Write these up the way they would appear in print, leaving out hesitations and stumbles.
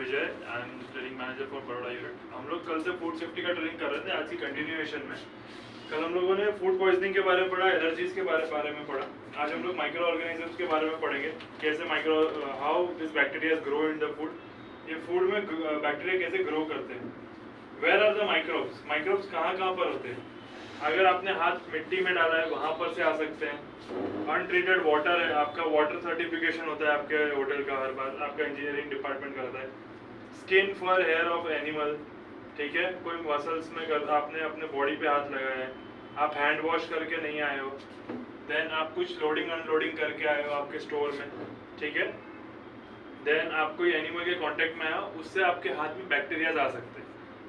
Vijay, I am training manager for Baroda unit. हम लोग कल से फूड सेफ्टी का ट्रेनिंग कर रहे थे, आज की कंटिन्यूएशन में। कल हम लोगों ने फूड पॉइजनिंग के बारे में पढ़ा, एलर्जीज के बारे में पढ़ा। आज हम लोग माइक्रो ऑर्गेनिजम्स के बारे में पढ़ेंगे, कैसे how this bacteria grow in the food, ये फूड में बैक्टीरिया कैसे ग्रो करते हैं। Where are the microbes, microbes कहाँ पर होते हैं। अगर आपने हाथ मिट्टी में डाला है वहाँ पर से आ सकते हैं। अनट्रीटेड वाटर है, आपका वाटर सर्टिफिकेशन होता है आपके होटल का, हर बार आपका इंजीनियरिंग डिपार्टमेंट करता है। Skin fur hair of animal, ठीक है, कोई मसल्स में आपने अपने बॉडी पे हाथ लगाया है, आप हैंड वॉश करके नहीं आए हो, देन आप कुछ लोडिंग अनलोडिंग करके आए हो आपके स्टोर में, ठीक है, देन आप कोई एनिमल के कांटेक्ट में आए हो, उससे आपके हाथ में बैक्टीरियाज आ सकते हैं,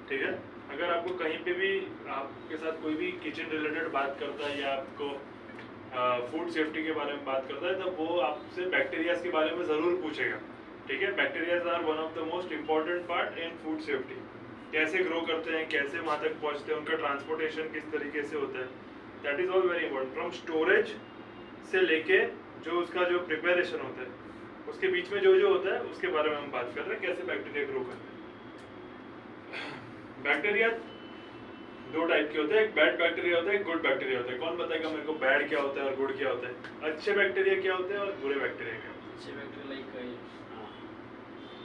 ठीक है। अगर आपको कहीं पे भी आपके साथ कोई भी किचन रिलेटेड बात करता है या आपको फूड सेफ्टी के बारे में बात करता है, तो वो आपसे बैक्टीरियाज के बारे में ज़रूर पूछेगा, ठीक है। Bacterias are one of the most important part in food safety. कैसे ग्रो करते हैं, कैसे वहाँ तक पहुँचते हैं, उनका ट्रांसपोर्टेशन किस तरीके से होता है, that is all very important. From storage से लेके जो उसका जो प्रिपरेशन होता है, उसके बीच में जो होता है उसके बारे में हम बात कर रहे हैं, कैसे बैक्टीरिया ग्रो करते हैं। बैक्टीरिया दो टाइप के होते हैं, एक बैड बैक्टीरिया होता है, एक गुड बैक्टीरिया होता है। कौन बताएगा मेरे को बैड क्या होता है और गुड क्या होता है? अच्छे बैक्टीरिया क्या होते हैं और बुरे बैक्टीरिया क्या होते हैं? अच्छे बैक्टीरिया लाइक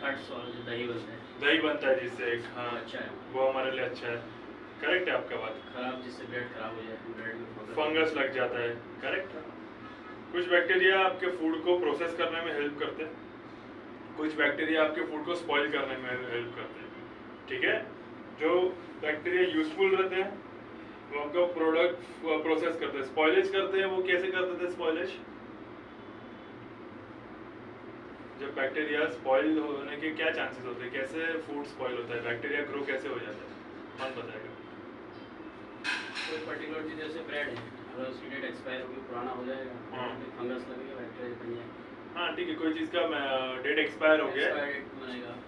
कट्स और जो दही बनता है, दही बनता है जिससे एक, हाँ अच्छा है, वो हमारे लिए अच्छा है, करेक्ट है आपका बात। खराब जिससे ब्रेड खराब हो जाए, ब्रेड में फंगस लग जाता है, करेक्ट। कुछ बैक्टीरिया आपके फूड को प्रोसेस करने में हेल्प करते हैं, कुछ बैक्टीरिया आपके फूड को स्पॉइल करने में हेल्प करते हैं, ठीक है। जो बैक्टीरिया यूजफुल रहते हैं वो आपका प्रोडक्ट प्रोसेस करते हैं, स्पॉइलेज करते हैं। वो कैसे करते थे स्पॉइलेज? जब बैक्टीरिया स्पॉइल होने के क्या चांसेस होते हैं, कैसे फूड स्पॉइल होता है, बैक्टीरिया ग्रो कैसे हो जाता है, कौन बताएगा? कोई पर्टिकुलर चीज़ जैसे ब्रेड है, अगर उसकी डेट एक्सपायर होगी, पुराना हो जाएगा, हाँ। फंगस लगेगा, बैक्टीरिया बन जाएगा। हाँ ठीक है, कोई चीज़ का डेट एक्सपायर हो गया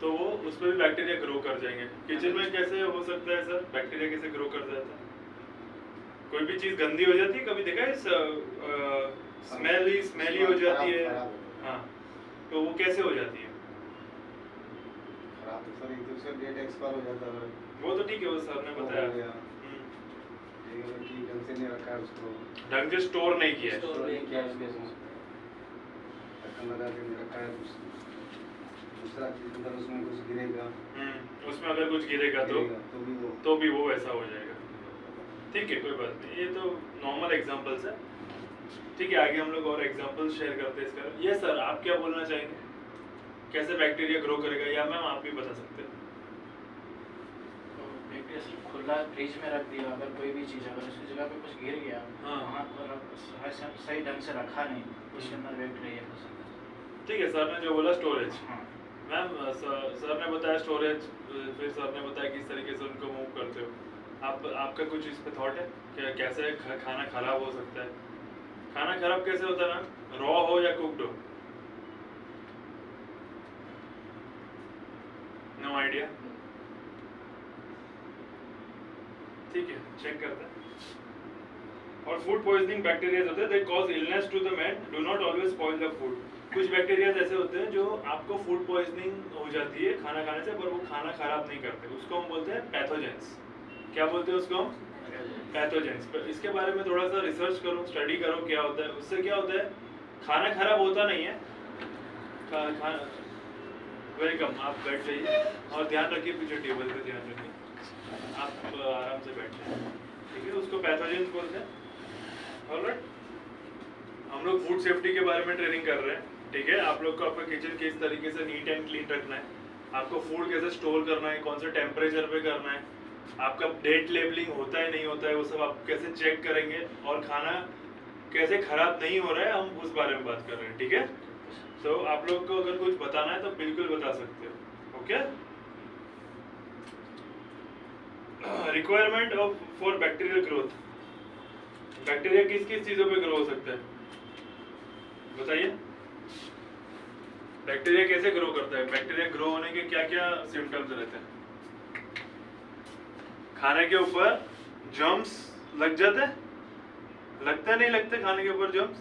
तो वो उस पर भी बैक्टीरिया ग्रो कर जाएंगे। किचन में कैसे हो सकता है सर, बैक्टीरिया कैसे ग्रो कर जाता है? कोई भी चीज़ गंदी हो जाती है, कभी देखा है स्मेली हो जाती है, हाँ, तो वो कैसे हो जाती है? खराब तो सर एकदम से डेट एक्सपायर हो जाता है। वो तो ठीक है, वो सर ने बताया। ठीक ढंग से नहीं रखा है उसको, ढंग से स्टोर नहीं किया है, स्टोर नहीं किया उसके ढक्कन लगा के नहीं रखा है, दूसरा चीज अगर उसमें कुछ गिरेगा, उसमें अगर कुछ गिरेगा तो भी वो वैसा हो जाएगा। ठीक है, कोई बात नहीं, ये तो नॉर्मल एग्जांपल्स है। ठीक है, आगे हम लोग और एग्जांपल्स शेयर करते हैं इसका। ये सर आप क्या बोलना चाहेंगे, कैसे बैक्टीरिया ग्रो करेगा, या मैम आप भी बता सकते हैं? बैक्टीरिया सिर्फ खुला फ्रिज में रख दिया, अगर कोई भी चीज़ अगर उसकी जगह पे कुछ गिर गया, हाँ। वहाँ पर सही ढंग से रखा नहीं, उसके अंदर बैक्टीरिया हो सकता है। ठीक है, सर ने जो बोला स्टोरेज, हाँ। मैम सर ने बताया स्टोरेज, फिर सर ने बताया किस तरीके से उनको मूव करते हो। आपका कुछ इस पे थॉट है कि कैसे खाना खराब हो सकता है? खाना खराब कैसे होता है मैम, रॉ हो या कुक्ड हो? No idea. ठीक है, चेक करते हैं। और फूड पॉइजनिंग बैक्टीरिया होते हैं, they cause illness to the man, do not always spoil the food. कुछ बैक्टीरिया ऐसे होते हैं जो आपको फूड पॉइजनिंग हो जाती है खाना खाने से, पर वो खाना खराब नहीं करते, उसको हम बोलते हैं पैथोजेंस। क्या बोलते हैं उसको हम? पैथोजेंस। इसके बारे में थोड़ा सा रिसर्च करो, स्टडी करो क्या होता है। उससे क्या होता है, खाना खराब होता नहीं है। वेलकम, आप बैठ जाइए और ध्यान रखिए, पीछे टेबल पे ध्यान रखिए, आप आराम से बैठ जाइए, ठीक है। उसको पैथोजेंस बोलते हैं। ऑलराइट, हम लोग फूड सेफ्टी के बारे में ट्रेनिंग कर रहे हैं, ठीक है। आप लोग को आपका किचन किस तरीके से नीट एंड क्लीन रखना है, आपको फूड कैसे स्टोर करना है, कौन से टेम्परेचर पे करना है, आपका डेट लेबलिंग होता है नहीं होता है, वो सब आप कैसे चेक करेंगे, और खाना कैसे खराब नहीं हो रहा है, हम उस बारे में बात कर रहे हैं, ठीक है। तो आप लोग को अगर कुछ बताना है तो बिल्कुल बता सकते हो, okay. Requirement of for bacterial growth, bacteria किस किस चीजों पे ग्रो हो सकता है बताइए? बैक्टीरिया कैसे ग्रो करता है? बैक्टीरिया ग्रो होने के क्या क्या सिम्टम्स रहते हैं? खाने के ऊपर जर्म्स लग जाते हैं, लगते नहीं लगते खाने के ऊपर जर्म्स?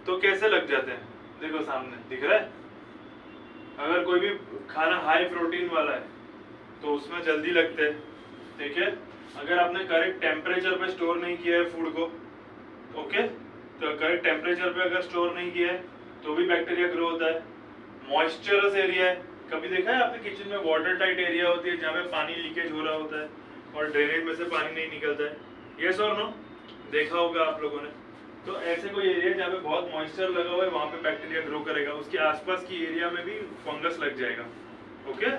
तो कैसे लग जाते हैं? देखो सामने दिख रहा है, अगर कोई भी खाना हाई प्रोटीन वाला है तो उसमें जल्दी लगते हैं, ठीक है। अगर आपने करेक्ट टेम्परेचर पे स्टोर नहीं किया है फूड को, ओके, तो करेक्ट टेम्परेचर पे अगर स्टोर नहीं किया है तो भी बैक्टीरिया ग्रो होता है। मॉइस्चरस एरिया है, कभी देखा है आपने किचन में वाटर टाइट एरिया होती है जहाँ पे पानी लीकेज हो रहा होता है और ड्रेनेज में से पानी नहीं निकलता है, यस और नो, देखा होगा आप लोगों ने। तो ऐसे कोई एरिया जहाँ पे बहुत मॉइस्चर लगा हुआ है वहाँ पे बैक्टीरिया ग्रो करेगा, उसके आसपास की एरिया में भी फंगस लग जाएगा, ओके।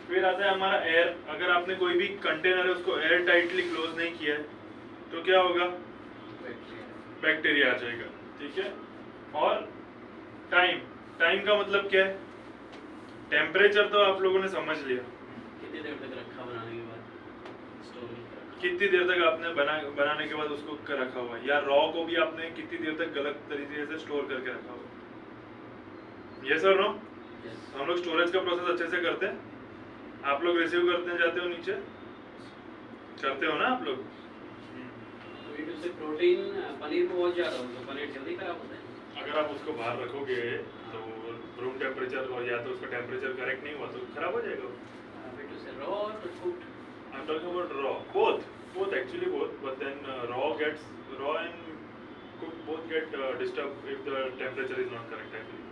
फिर आता है हमारा एयर। अगर आपने कोई भी कंटेनर है उसको एयर टाइटली क्लोज नहीं किया है तो क्या होगा, बैक्टीरिया आ जाएगा, ठीक है। और टाइम, टाइम का मतलब क्या है, टेम्परेचर तो आप लोगों ने समझ लिया, कितनी देर तक रखा बनाने के बाद, स्टोर में रखा। कितनी देर तक आपने बनाने के बाद उसको रखा हुआ है, या रॉ को भी आपने कितनी देर तक गलत तरीके से स्टोर करके रखा हुआ है, यस और नो। Yes. हम लोग स्टोरेज का प्रोसेस अच्छे से करते हैं, आप लोग रिसीव करते हैं, जाते हो नीचे, करते हो ना आप लोग। तो वीडियो से प्रोटीन पनीर में बहुत ज़्यादा होता है, पनीर जल्दी खराब होता है। अगर आप उसको बाहर रखोगे तो रूम टेम्परेचर और या तो उसका टेम्परेचर करेक्ट नहीं हुआ तो खराब हो जाएगा। वीडियो से रॉ और cooked. I'm talking about raw, both actually both, but then raw and cooked both get disturbed if the temperature is not correct actually.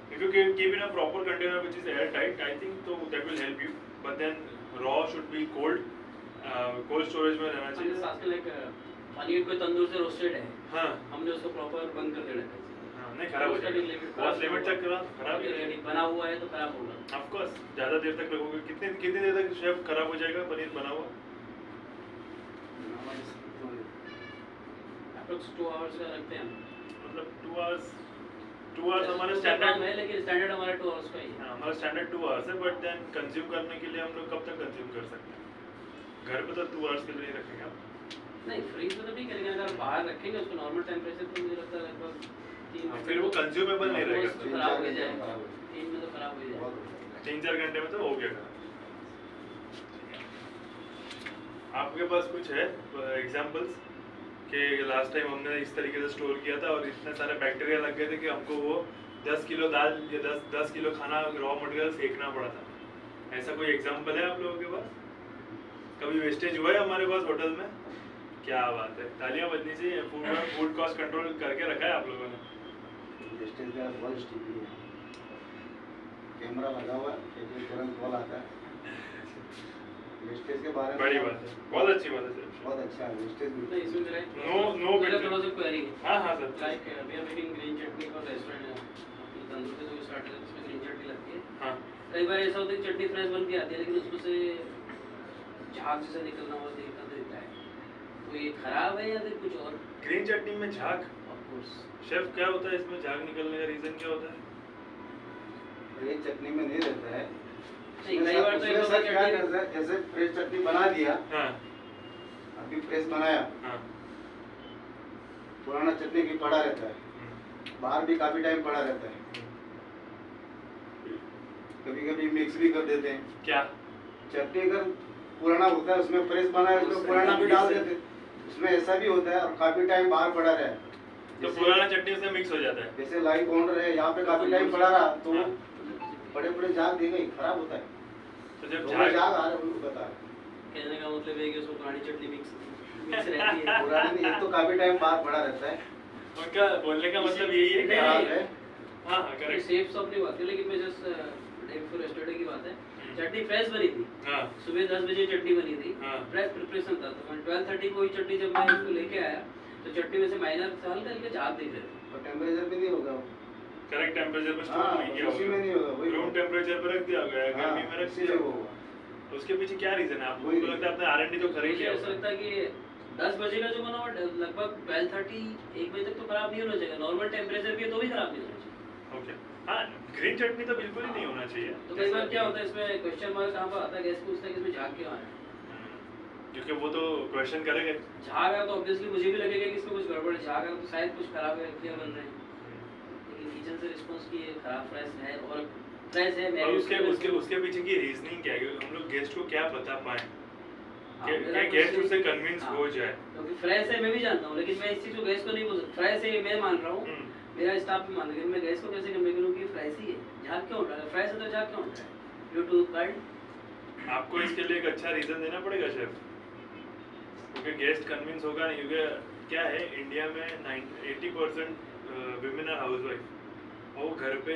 If you keep in a proper container which is airtight, I think so that will help you. But then raw should be cold, cold storage में रहना चाहिए। आजकल एक पनीर कोई तंदूर से roasted है, हाँ हमने उसको प्रॉपर बंद कर देना है। हाँ, नहीं खराब हो जाएगा, बहुत लिमिट तक खराब ही अगर बना हुआ है तो खराब होगा। ऑफ कोर्स ज़्यादा देर तक रखोगे, कितनी देर तक शेफ खराब हो जाएगा पनीर बना हुआ? अप्रोक्स 2 आवर्स का रखते हैं हम। मतलब 2 आवर्स हमारा स्टैंडर्ड है, लेकिन स्टैंडर्ड हमारा 2 आवर्स का ही है। हाँ, हमारा स्टैंडर्ड 2 आवर्स है, बट देन कंज्यूम करने के लिए हम लोग कब तक कंज्यूम कर सकते हैं? घर पे तो 2 आवर्स के लिए नहीं रखेंगे हम। नहीं, फ्रीज में तो ठीक है, लेकिन अगर बाहर रखेंगे उसको नॉर्मल टेम्परेचर तो मुझे लगता है लगभग 3 हाँ, फिर वो कंज्यूमेबल नहीं रहेगा, तो खराब हो जाएगा, 3 में तो खराब हो जाएगा। 3-4 घंटे में तो हो गया। आपके पास कुछ है एग्जांपल्स कि लास्ट टाइम हमने इस तरीके से स्टोर किया था और इतने सारे बैक्टीरिया लग गए थे कि हमको वो 10 किलो दाल या 10 किलो खाना रॉ मटेरियल फेंकना पड़ा था? ऐसा कोई एग्जांपल है आप लोगों के पास? कभी वेस्टेज हुआ है हमारे पास होटल में? क्या बात है, तालियां बजनी चाहिए। फूड कॉस्ट कंट्रोल करके रखा है आप लोगों ने। वेस्टेज का वर्स्ट टीवी है, कैमरा लगा हुआ है, एक तुरंत कॉल आता है। वेस्टेज के बारे में बड़ी बात है, बहुत अच्छी बात है सर, बहुत अच्छा है वेस्टेज भी। नहीं, इसमें मेरा नो मेरा थोड़ा सा क्वेरी है। हाँ हाँ sir, like we are making green chutney for restaurant है, तंदूर से जो स्टार्ट है उसमें ग्रीन चटनी लगती है। हाँ कई बार ऐसा होता है कि चटनी फ्रेश बन के आती है लेकिन उसमें से झाग जैसा निकलना हुआ देखा देता है, तो ये खराब है या फिर कुछ और? ग्रीन चटनी में झाग, ऑफ कोर्स शेफ क्या होता है इसमें झाग निकलने का रीजन क्या होता है? फ्रेश चटनी में नहीं रहता है। नहीं, कई बार तो उसमें ऐसा सर क्या चटनी करता है, जैसे फ्रेश चटनी बना दिया, हाँ अभी फ्रेश बनाया, हाँ पुराना चटनी भी पड़ा रहता है, बाहर भी काफी टाइम पड़ा रहता है। कभी कभी मिक्स भी कर देते हैं। क्या? चटनी अगर पुराना होता है उसमें फ्रेश बना है उसमें पुराना भी डाल देते हैं, उसमें ऐसा भी होता है और काफी टाइम बाहर पड़ा रहा है। तो पुराना चटनी से मिक्स हो जाता है। जैसे लाइव काउंटर है, यहाँ पे काफी टाइम पड़ा रहा तो हाँ। बड़े बड़े झाग देगा ही, खराब होता है। तो जब तो झाग झाग आ रहे हैं उनको बता रहे हैं। कहने का मतलब है कि उसमें पुरानी चटनी मिक्स रहती है। पुरानी नहीं, एक तो काफी टाइम बाहर पड़ा रहता है। उनका बोलने का मतलब यही है कि नहीं, खराब नहीं। है। हाँ हाँ ये करेक्ट। सेफ शॉप नहीं बात है, लेकिन मैं जस्ट डे बिफोर यस्टरडे की बात है, चटनी फ्रेश बनी थी, हाँ सुबह 10 बजे चटनी बनी थी, हाँ। फ्रेश प्रिपरेशन था, तो मैं 12:30 को ही चटनी जब मैं इसको लेके आया तो चटनी में से माइनर हल्के हल्के झाग दिख रहे थे। और टेम्परेचर भी नहीं होगा वो। करेक्ट टेम्परेचर पे स्टोर हाँ, नहीं किया उसी में नहीं होगा, वही रूम टेम्परेचर पे रख दिया होगा या गर्मी में रख इसीलिए दिया वो होगा। होगा। तो उसके पीछे क्या रीजन है? आपको वही लगता है आपने R&D तो खरीद मुझे लिया ऐसा होगा। लगता है कि 10 बजे का जो बना हुआ लगभग 12:30 1 बजे तक तो खराब नहीं होना चाहिए, नॉर्मल टेम्परेचर पे तो भी खराब नहीं होना चाहिए। ओके हाँ, ग्रीन चटनी तो बिल्कुल ही नहीं होना चाहिए। तो कई बार क्या होता है इसमें क्वेश्चन मार्क कहाँ पर आता है, गैस पूछता है कि इसमें झाग क्यों आया। क्योंकि वो तो क्वेश्चन करेंगे। झाग आया तो ऑब्वियसली मुझे भी लगेगा कि इसमें कुछ गड़बड़ है, झाग आया तो शायद कुछ खराब है, क्या बन रहे हैं, लेकिन किचन से रिस्पांस की खराब फ्रेश है और फ्रेश है। और उसके पीछे की रीजनिंग क्या है? हम लोग गेस्ट को क्या बता पाए कि गेस्ट उससे कन्विंस हो जाए। क्योंकि फ्रेश है मैं भी जानता हूँ, लेकिन मैं इस चीज को गेस्ट को नहीं बोल सकता। फ्रेश है मैं मान रहा हूँ, मेरा स्टाफ भी मान गया, मैं गैस को कैसे कन्वे करूँ कि फ्राइज ही है, झाग क्यों उठ रहा है, फ्राइज है तो झाग क्यों उठ रहा है, ड्यू टू कर्ड। आपको इसके लिए एक अच्छा रीजन देना पड़ेगा शेफ, क्योंकि गेस्ट कन्विंस होगा नहीं, क्योंकि क्या है इंडिया में 80% विमेन आर हाउसवाइफ, और वो घर पे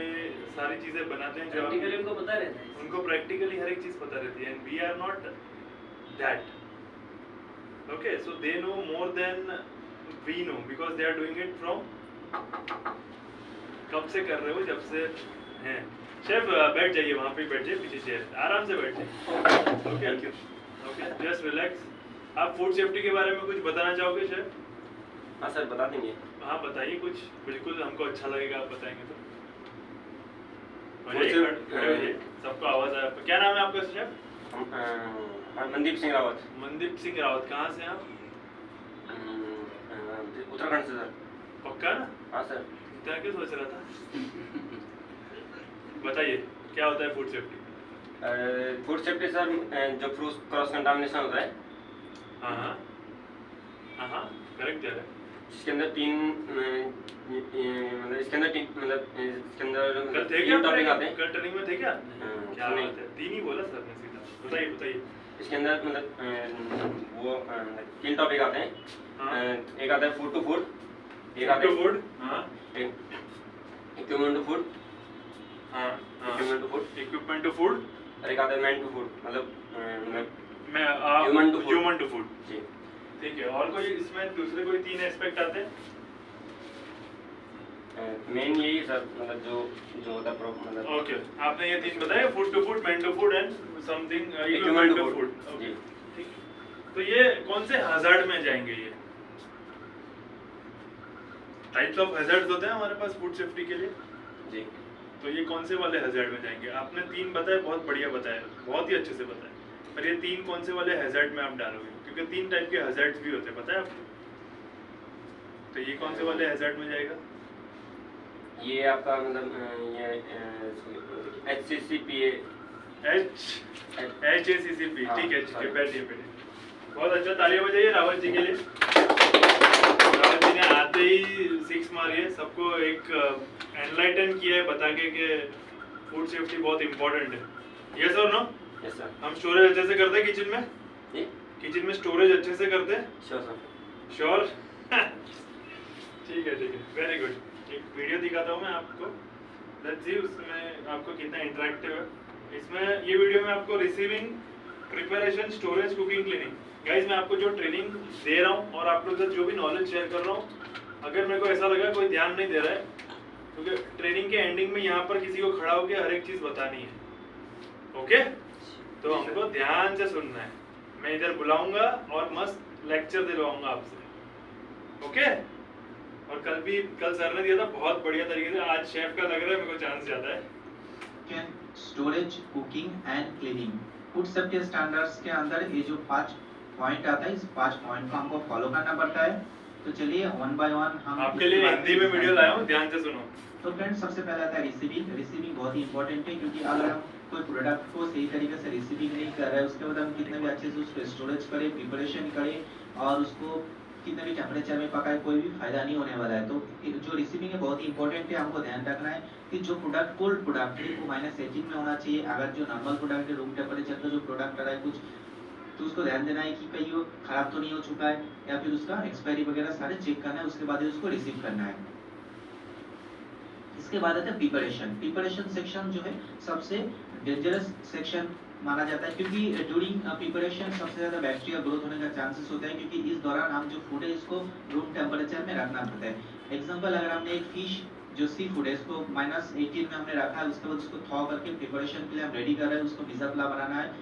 सारी चीजें बनाते हैं जो प्रैक्टिकली उनको पता रहता है, उनको प्रैक्टिकली हर एक चीज पता रहती है, and we are not that, okay, so they know more than we know, because they are doing it from, कब से कर रहे हो, जब से हैं। शेफ बैठ जाइए, वहाँ पे बैठ जाइए, पीछे चेयर, आराम से बैठ जाइए, ओके ओके, जस्ट रिलैक्स। आप फूड सेफ्टी के बारे में कुछ बताना चाहोगे शेफ? हाँ सर, बता देंगे। हाँ बताइए कुछ, बिल्कुल हमको अच्छा लगेगा आप बताएंगे तो। Food हो जाइए, safety- खड़े होइए, सबको आवाज आए। क्या नाम है आपका शेफ? मनदीप सिंह रावत। मनदीप सिंह रावत, कहाँ से हैं आप? उत्तराखंड से सर। पक्का ना? हाँ सर। इतना क्यों सोच रहा था? बताइए क्या होता है food safety? Food safety sir, जो फ्रूट क्रॉस कंटामिनेशन होता है, हाँ करेक्ट है। इसके अंदर इसके अंदर कल थे क्या टॉपिक आते हैं। कल ट्रेनिंग में थे क्या? हाँ, क्या नहीं। बात है, 3 ही बोला सर ने सीधा। बताइए इसके अंदर वो 3 टॉपिक आते हैं। हाँ। एक आता है फूड टू फूड, एक आता है फूड, हाँ इक्विपमेंट टू फूड, हाँ equipment to food, equipment to food, और एक आता है मैन टू फूड, मतलब मैं ह्यूमन टू फूड। जी। ठीक है, और कोई इसमें दूसरे कोई 3 एस्पेक्ट आते हैं? मेन यही सर, मतलब जो होता है मतलब ओके, आपने ये 3 बताए, food to food, man to food and something equipment to to food. Food. जी। ठीक, तो ये कौन से हजार्ड में जाएंगे? ये टाइप्स ऑफ हजार्ड्स होते हैं हमारे पास फूड सेफ्टी के लिए, जी। तो ये कौन से वाले हजार्ड में जाएंगे? आपने 3 बताए, बहुत बढ़िया बताया, बहुत ही अच्छे से बताया, पर ये 3 कौन से वाले हजार्ड में आप डालोगे? क्योंकि 3 टाइप के हजार्ड्स भी होते हैं, पता है आपको? तो ये कौन से वाले हजार्ड में जाएगा? ये आपका मतलब ये HACCP, HACCP, हाँ, ठीक है, sorry। बैठिए। बहुत अच्छा, तालियां बजाइए रावत जी के लिए। रावत जी ने आते ही 6 मारी है, सबको एक एनलाइटन किया है बता के कि फूड सेफ्टी बहुत इंपॉर्टेंट है। यस और नो? Yes sir. हम स्टोरेज अच्छे से करते हैं किचन में? जी, किचन में स्टोरेज अच्छे से करते हैं? Sure sir. श्योर? ठीक है, वेरी गुड। एक वीडियो दिखाता हूँ मैं आपको, लेट्स सी उसमें आपको कितना इंटरेक्टिव है। इसमें ये वीडियो में आपको receiving, preparation, storage, cooking, cleaning, guys मैं आपको जो ट्रेनिंग दे रहा हूँ और आप लोग से जो भी नॉलेज शेयर कर रहा हूँ, अगर मेरे को ऐसा लगा कोई ध्यान नहीं दे रहा है, क्योंकि ट्रेनिंग के एंडिंग में यहाँ पर किसी को खड़ा होकर हर एक चीज़ बतानी है, ओके? तो हमको ध्यान से सुनना है। मैं इधर बुलाऊंगा और मस्त लेक्चर दिलवाऊंगा आपसे, ओके? और कल सर ने दिया था बहुत बढ़िया तरीके से, आज शेफ का लग रहा है मेरे को चांस ज्यादा है। Storage, cooking and cleaning, food safety standards के अंदर ये जो 5 पॉइंट आता है, इस 5 पॉइंट को हमको फॉलो करना पड़ता है। तो चलिए वन बाय वन हम आपके लिए हिंदी में वीडियो लाया हूँ, ध्यान से सुनो। तो फ्रेंड्स, सबसे पहला आता है रिसीविंग। रिसीविंग बहुत ही इंपॉर्टेंट है, क्योंकि अगर हम कोई प्रोडक्ट को सही तरीके से रिसीविंग नहीं कर रहे हैं, उसके बाद हम कितने भी अच्छे से उसको स्टोरेज करें, प्रिपरेशन करें और उसको कितने भी टेम्परेचर में पकाए, कोई भी फायदा नहीं होने वाला है। तो जो रिसीविंग है बहुत ही इंपॉर्टेंट है, हमको ध्यान रखना है कि जो प्रोडक्ट कोल्ड प्रोडक्ट है वो -18 में होना चाहिए। अगर जो नॉर्मल प्रोडक्ट है, रूम टेम्परेचर का जो प्रोडक्ट आ रहा है कुछ, तो उसको ध्यान देना है कि कहीं वो खराब तो नहीं हो चुका है, या फिर उसका एक्सपायरी वगैरह सारे चेक करना है, उसके बाद ही उसको रिसीव करना है। इसके बाद आता है प्रिपरेशन। प्रिपरेशन सेक्शन जो है सबसे डेंजरस सेक्शन माना जाता है, क्योंकि ड्यूरिंग प्रिपरेशन सबसे ज्यादा बैक्टीरिया ग्रोथ होने का चांसेस होता है, क्योंकि इस दौरान हम जो फूड है इसको रूम टेम्परेचर में रखना पड़ता है। एग्जांपल, अगर हमने एक फिश जो सी फूड है इसको -18 में हमने रखा है, उसके बाद उसको थॉ करके प्रिपरेशन के लिए हम रेडी कर रहे हैं, उसको पिज़्ज़ा प्ला बनाना है,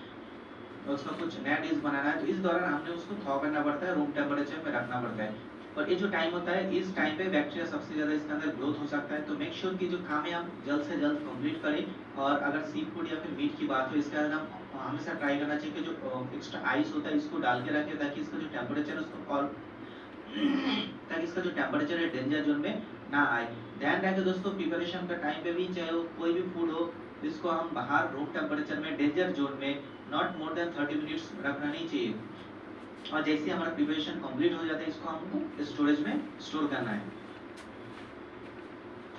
उसका कुछ नया डिश बनाना है, तो इस दौरान हमने उसको थॉ करना पड़ता है, रूम टेम्परेचर में रखना पड़ता है। और ये जो टाइम होता है, इस टाइम पे बैक्टीरिया सबसे ज्यादा इसके अंदर ग्रोथ हो सकता है। तो मेक श्योर कि जो काम है हम जल्द से जल्द कंप्लीट करें। और अगर सी फूड या फिर मीट की बात हो, इसके अंदर हम हमेशा ट्राई करना चाहिए कि जो एक्स्ट्रा आइस होता है इसको डाल के रखें, ताकि इसका जो टेम्परेचर है उसको और ताकि इसका जो टेम्परेचर है डेंजर जोन में ना आए। ध्यान रखें दोस्तों, प्रिपरेशन का टाइम पे भी चाहे वो कोई भी फूड हो, इसको हम बाहर रूम टेम्परेचर में डेंजर जोन में नॉट मोर देन 30 मिनट्स रखना नहीं चाहिए। और जैसे हमारा प्रिपरेशन कंप्लीट हो जाता है, इसको हमको स्टोरेज में स्टोर करना है।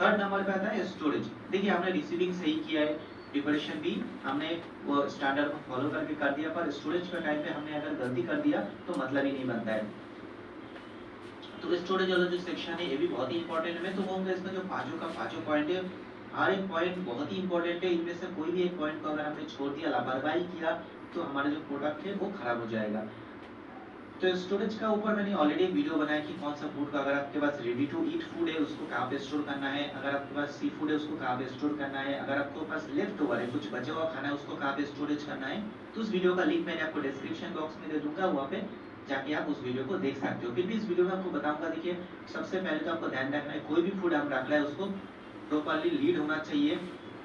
थर्ड नंबर पे आता है स्टोरेज। देखिए हमने रिसीविंग सही किया है, प्रिपरेशन भी हमने वो स्टैंडर्ड को फॉलो करके कर दिया, पर स्टोरेज के टाइम पे हमने अगर गलती कर दिया तो मतलब ही नहीं बनता है। तो स्टोरेज वाला जो सेक्शन है ये भी बहुत ही इंपॉर्टेंट है। मैं तो कहूँगा इसमें जो पांचों पॉइंट है, हर एक पॉइंट बहुत ही इंपॉर्टेंट है। इनमें से कोई भी एक पॉइंट को अगर हमने छोड़ दिया, लापरवाही किया, तो हमारा जो प्रोडक्ट है वो खराब हो जाएगा। तो स्टोरेज का ऊपर मैंने ऑलरेडी एक वीडियो बनाया कि कौन सा फूड का, अगर आपके पास रेडी टू ईट फूड है उसको कहाँ पे स्टोर करना है, अगर आपके पास सी फूड है उसको कहाँ पे स्टोर करना है, अगर आपके पास लेफ्ट ओवर है कुछ बचा हुआ खाना है उसको कहाँ पे स्टोरेज करना है। तो उस वीडियो का लिंक मैंने आपको डिस्क्रिप्शन बॉक्स में दे दूंगा, वहाँ पे जाके आप उस वीडियो को देख सकते हो। फिर भी इस वीडियो में आपको बताऊंगा, देखिए सबसे पहले तो आपको ध्यान रखना है कोई भी फूड हम रख रहे हैं उसको प्रॉपर्ली लीड होना चाहिए।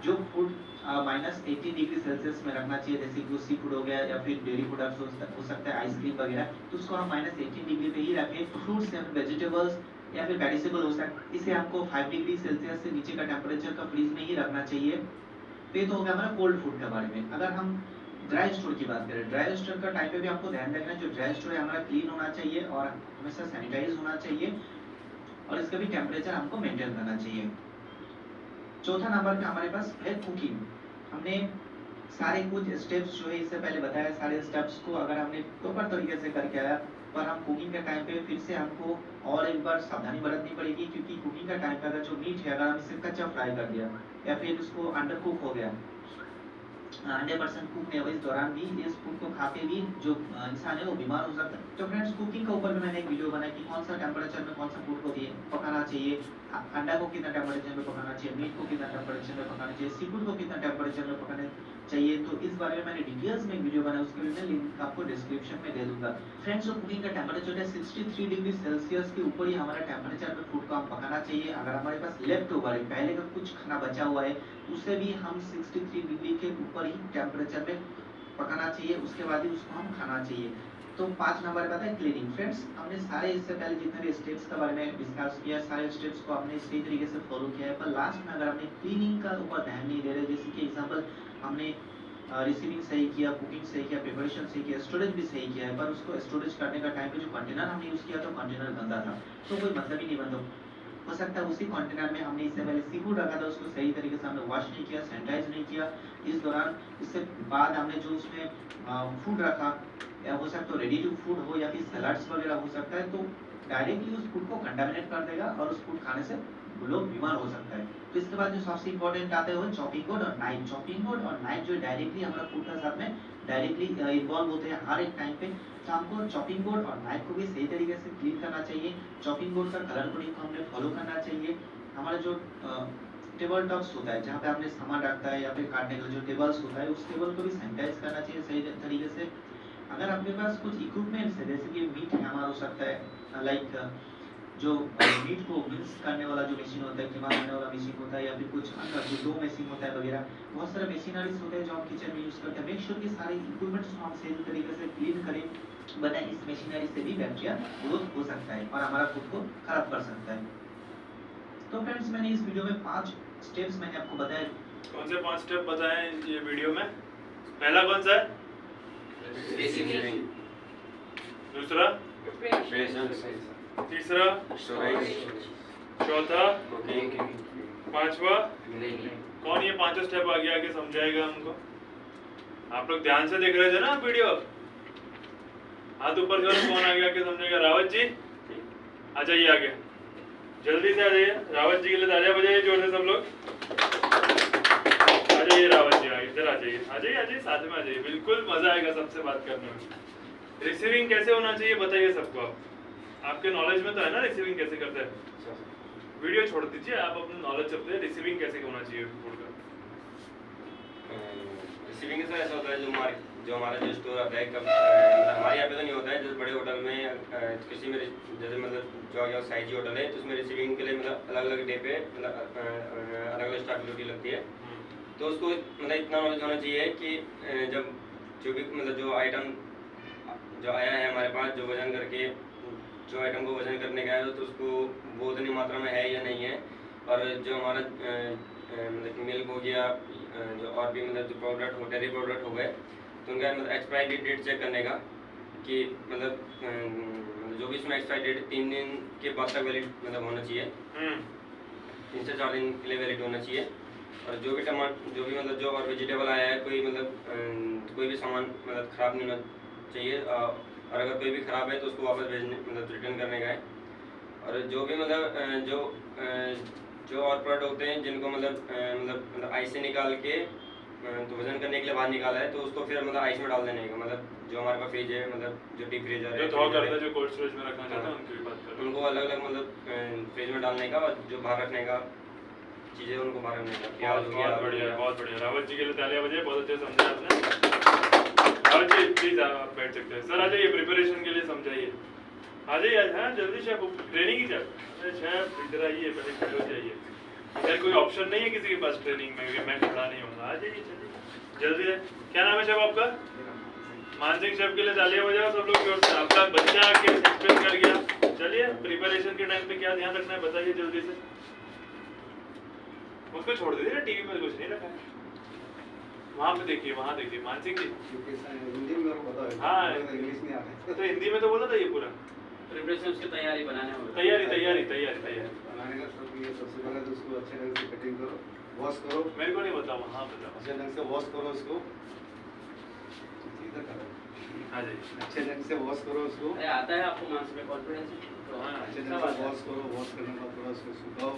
जो फूड -18 डिग्री सेल्सियस में रखना चाहिए, जैसे कि सी फूड हो गया या फिर डेयरी प्रोडक्ट्स हो सकता है, आइसक्रीम वगैरह, तो उसको हम -18 डिग्री पे ही रखें। फ्रूट्स या वेजिटेबल्स या फिर वेजिटेबल हो सकता है, इसे हमको 5 डिग्री सेल्सियस से नीचे का टेम्परेचर का फ्रीज में ही रखना चाहिए। तो ये तो हो गया हमारा कोल्ड फूड के बारे में। अगर हम ड्राई स्टोर की बात करें, ड्राई स्टोर का टाइम पे भी आपको ध्यान रखना है, जो ड्राई स्टोर है हमारा क्लीन होना चाहिए और हमेशा सैनिटाइज होना चाहिए, और इसका भी टेम्परेचर हमको मेंटेन करना चाहिए। चौथा नंबर पे हमारे पास है कुकिंग। हमने सारे कुछ स्टेप्स जो है इससे पहले बताया, सारे स्टेप्स को अगर हमने प्रॉपर तरीके से करके आया, पर हम कुकिंग के टाइम पे फिर से हमको और एक बार सावधानी बरतनी पड़ेगी, क्योंकि कुकिंग का टाइम पे अगर जो मीट है अगर हम इसे कच्चा फ्राई कर दिया या फिर उसको अंडर कुक हो गया, 100% कुक नहीं हुआ, इस दौरान भी इस फूड को खा के भी जो इंसान है वो बीमार हो सकता है। तो फ्रेंड्स कुकिंग के ऊपर भी मैंने एक वीडियो बनाया कि कौन सा टेम्परेचर में कौन सा फूड को पकाना चाहिए, अंडा को कितना टेम्परेचर में पकाना चाहिए, मीट को कितना टेम्परेचर में पकाना चाहिए, सी फूड को कितना टेम्परेचर में पकाना चाहिए। तो इस बारे में मैंने डिटेल्स में एक वीडियो बनाया, उसके लिए मैं लिंक आपको डिस्क्रिप्शन में दे दूंगा। फ्रेंड्स, कुकिंग का टेम्परेचर है 63 डिग्री सेल्सियस के ऊपर ही हमारा टेम्परेचर में फूड को हम पकाना चाहिए। अगर हमारे पास लेफ्ट ओवर है, पहले का कुछ खाना बचा हुआ है, उसे भी हम 63 डिग्री के ऊपर ही टेम्परेचर में पकाना चाहिए, उसके बाद ही उसको हम खाना चाहिए। तो 5 नंबर पे आता है क्लीनिंग। फ्रेंड्स, हमने सारे इससे पहले जितने भी स्टेप्स के बारे में डिस्कस किया, सारे स्टेप्स को हमने सही तरीके से फॉलो किया है, पर लास्ट में अगर हमने क्लीनिंग का ऊपर ध्यान नहीं दे रहे, जैसे कि एग्जांपल हमने रिसीविंग सही किया, कुकिंग सही किया, प्रिपरेशन सही किया, स्टोरेज भी सही किया है, पर उसको स्टोरेज करने का टाइम पे जो कंटेनर हमने यूज किया तो कंटेनर गंदा था, तो कोई मतलब ही नहीं बनता। हो सकता है उसी कंटेनर में हमने इससे पहले सी फूड रखा था, उसको सही तरीके से हमने वॉश नहीं किया, सैनिटाइज नहीं किया, इस दौरान इससे बाद हमने जो उसमें फूड रखा, या हो सकता है रेडी टू फूड हो या फिर सलाड्स वगैरह हो सकता है, तो डायरेक्टली उस फूड को कंटामिनेट कर देगा और उस फूड खाने से लोग बीमार हो सकता है। तो इसके बाद जो सबसे इंपॉर्टेंट आता है वो चॉपिंग बोर्ड और नाइफ। चॉपिंग बोर्ड और नाइफ जो डायरेक्टली हमारा फूड के साथ में डायरेक्टली इन्वॉल्व होते हैं हर एक टाइम पे, तो हमको चॉपिंग बोर्ड और नाइफ को भी सही तरीके से क्लीन करना चाहिए। चॉपिंग बोर्ड का कलर कोडिंग को हमने फॉलो करना चाहिए। हमारा जो टेबल टॉप्स होता है जहाँ पे हमने सामान रखता है या फिर काटने का जो टेबल्स होता है, उस टेबल को भी सैनिटाइज करना चाहिए सही तरीके से। अगर आपके पास कुछ इक्विपमेंट्स है, जैसे कि मीट हैमर हो सकता है, लाइक जो मीट को मिक्स करने वाला जो मशीन होता है, कीमा करने वाला मशीन होता है, या फिर कुछ अन्य जो डो मशीन होता है वगैरह, बहुत सारे मशीनरीज होते हैं जो हम किचन में यूज करते हैं। मेक श्योर कि सारे इक्विपमेंट्स को हम सही तरीके से क्लीन करें, वरना इस मशीनरी से भी बैक्टीरिया ग्रोथ हो सकता है और हमारा फूड को खराब कर सकता है। तो फ्रेंड्स, मैंने इस वीडियो में 5 स्टेप्स मैंने आपको बताए। कौन से 5 स्टेप बताए ये वीडियो में? पहला कौन सा है? रिसीविंग, दूसरा, प्रिपरेशन, तीसरा, स्टोरेज, चौथा, कुकिंग, पांचवा। क्लीनिंग। कौन ये 5 स्टेप आगे आगे समझाएगा हमको? आप लोग ध्यान से देख रहे थे ना वीडियो? हाथ ऊपर करो, कौन आगे आके समझेगा? रावत जी आ जाइए आगे, जल्दी से आ जाइए। रावत जी के लिए तालियां बजाइए जोर से सब लोग। आ जाइए रावत जी, आगे इधर आ जाइए, आ जाइए साथ में आ जाइए, बिल्कुल मजा आएगा सबसे बात करने में। रिसीविंग कैसे होना चाहिए बताइए सबको। आपके नॉलेज में तो है ना रिसीविंग कैसे करते हैं? वीडियो छोड़ दीजिए, आप अपने नॉलेज चलते हैं, रिसीविंग कैसे होना चाहिए फूड का। रिसीविंग से ऐसा होता है जो हमारा जो स्टोर आता है, मतलब हमारे यहाँ पे तो नहीं होता है, जैसे बड़े होटल में किसी में जैसे मतलब जो साइजी होटल है तो उसमें रिसीविंग के लिए मतलब अलग अलग डे पे मतलब अलग अलग स्टाफ ड्यूटी लगती है। तो उसको मतलब इतना नॉलेज होना चाहिए कि जब जो भी मतलब जो आइटम जो आया है हमारे पास, जो वजन करके जो आइटम को वजन करने का है, तो उसको वो उतनी मात्रा में है या नहीं है, और जो हमारा मतलब मिल्क हो गया, जो और भी मतलब जो प्रोडक्ट हो, डेयरी प्रोडक्ट हो गए, तो उनका मतलब एक्सपायरी डेट चेक करने का कि मतलब जो भी इसमें एक्सपायरी डेट 3 दिन के बाद तक वैलिड मतलब होना चाहिए। 3 से 4 दिन के लिए वैलिड होना चाहिए। और जो भी मतलब जो और वेजिटेबल आया है, कोई मतलब कोई भी सामान मतलब ख़राब नहीं होना चाहिए। और अगर कोई भी ख़राब है तो उसको वापस भेजने मतलब रिटर्न करने का है। और जो भी मतलब जो और प्रोडक्ट होते हैं जिनको मतलब आइस से निकाल के तो वजन करने के लिए बाहर निकाला है, तो उसको फिर मतलब आइस में डाल देने का, मतलब जो हमारे पास फ्रिज है, मतलब जो डीप फ्रीजर है, जो थॉ करते हैं, जो कोल्ड स्टोरेज में रखना चाहते हैं, उनकी बात कर रहे हैं। उनको अलग अलग मतलब फ्रिज में डालने का, और जो बाहर रखने का चीज़ें उनको बाहर रखने का। प्याज हो गया, बहुत बढ़िया, बहुत बढ़िया। रावत जी के लिए तालियां बजाइए, बहुत अच्छे से समझा आपने। रावत जी प्लीज आप बैठ सकते हैं। सर आ जाइए, प्रिपरेशन के लिए समझाइए। आ जाइए आज, हाँ जल्दी शेफ, ट्रेनिंग ही चल। अरे शेफ इधर आइए, पहले खड़े हो जाइए। इधर कोई ऑप्शन नहीं है किसी के पास ट्रेनिंग में कि मैं खड़ा नहीं होऊंगा। आ जाइए चलिए जल्दी है। क्या नाम है शेफ आपका? मानसिंह शेफ के लिए तालियां बजाओ सब लोग जोर से। आपका बच्चा आके एक्सप्रेस कर गया। चलिए प्रिपरेशन के टाइम पे क्या ध्यान रखना है बताइए जल्दी से। उसको छोड़ दीजिए ना, टीवी में कुछ नहीं रखा है। वहाँ पे देखिए, वहाँ देखिए मानसिंह जी। हिंदी में मेरे को बताओ। हाँ। इंग्लिश नहीं आता। तो हिंदी में तो बोला था ये पूरा। प्रिपरेशन उसकी तैयारी बनाने होगा। तैयारी तैयारी तैयारी तैयारी। बनाने का सब ये सबसे पहले तो उसको अच्छे ढंग से कटिंग करो, वॉश करो, मेरे को नहीं बताओ, हाँ बताओ। अच्छे ढंग से वॉश करो उसको। इधर करो। हाँ जी। अच्छे ढंग से वॉश करो उसको। अरे आता है आपको मांस में कॉन्फिडेंस है? तो हाँ, अच्छे सब ढंग आता से है। वॉश करो, वॉश करने के बाद थोड़ा उसको सुखाओ।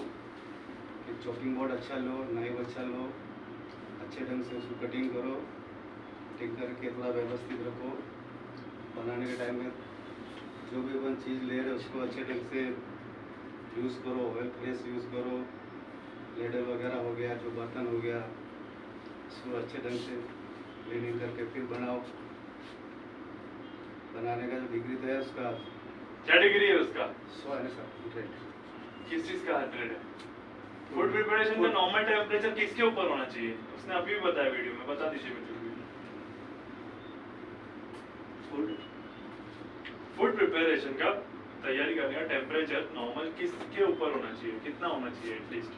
फिर चॉपिंग बोर्ड अच्छा लो, नाइफ अच्छा लो, अच्छे ढंग से उसको कटिंग करो। कटिंग करके थोड़ा व्यवस्थित रखो। बनाने के टाइम में जो भी अपन चीज़ ले रहे हैं उसको अच्छे ढंग से यूज़ करो, ऑयल फ्रेश यूज़ करो। लेडल वगैरह हो गया, जो बर्तन हो गया, उसको अच्छे ढंग से क्लीनिंग करके फिर बनाओ। बनाने का जो डिग्री तो है उसका क्या डिग्री है उसका? 100 है ना सर, 100। किस चीज का 100 है? फूड प्रिपरेशन का नॉर्मल टेम्परेचर किसके ऊपर होना चाहिए? उसने अभी भी बताया वीडियो में, बता दीजिए मुझे। फूड प्रिपरेशन का तैयारी करने का टेम्परेचर नॉर्मल किसके ऊपर होना चाहिए? कितना होना चाहिए एटलीस्ट?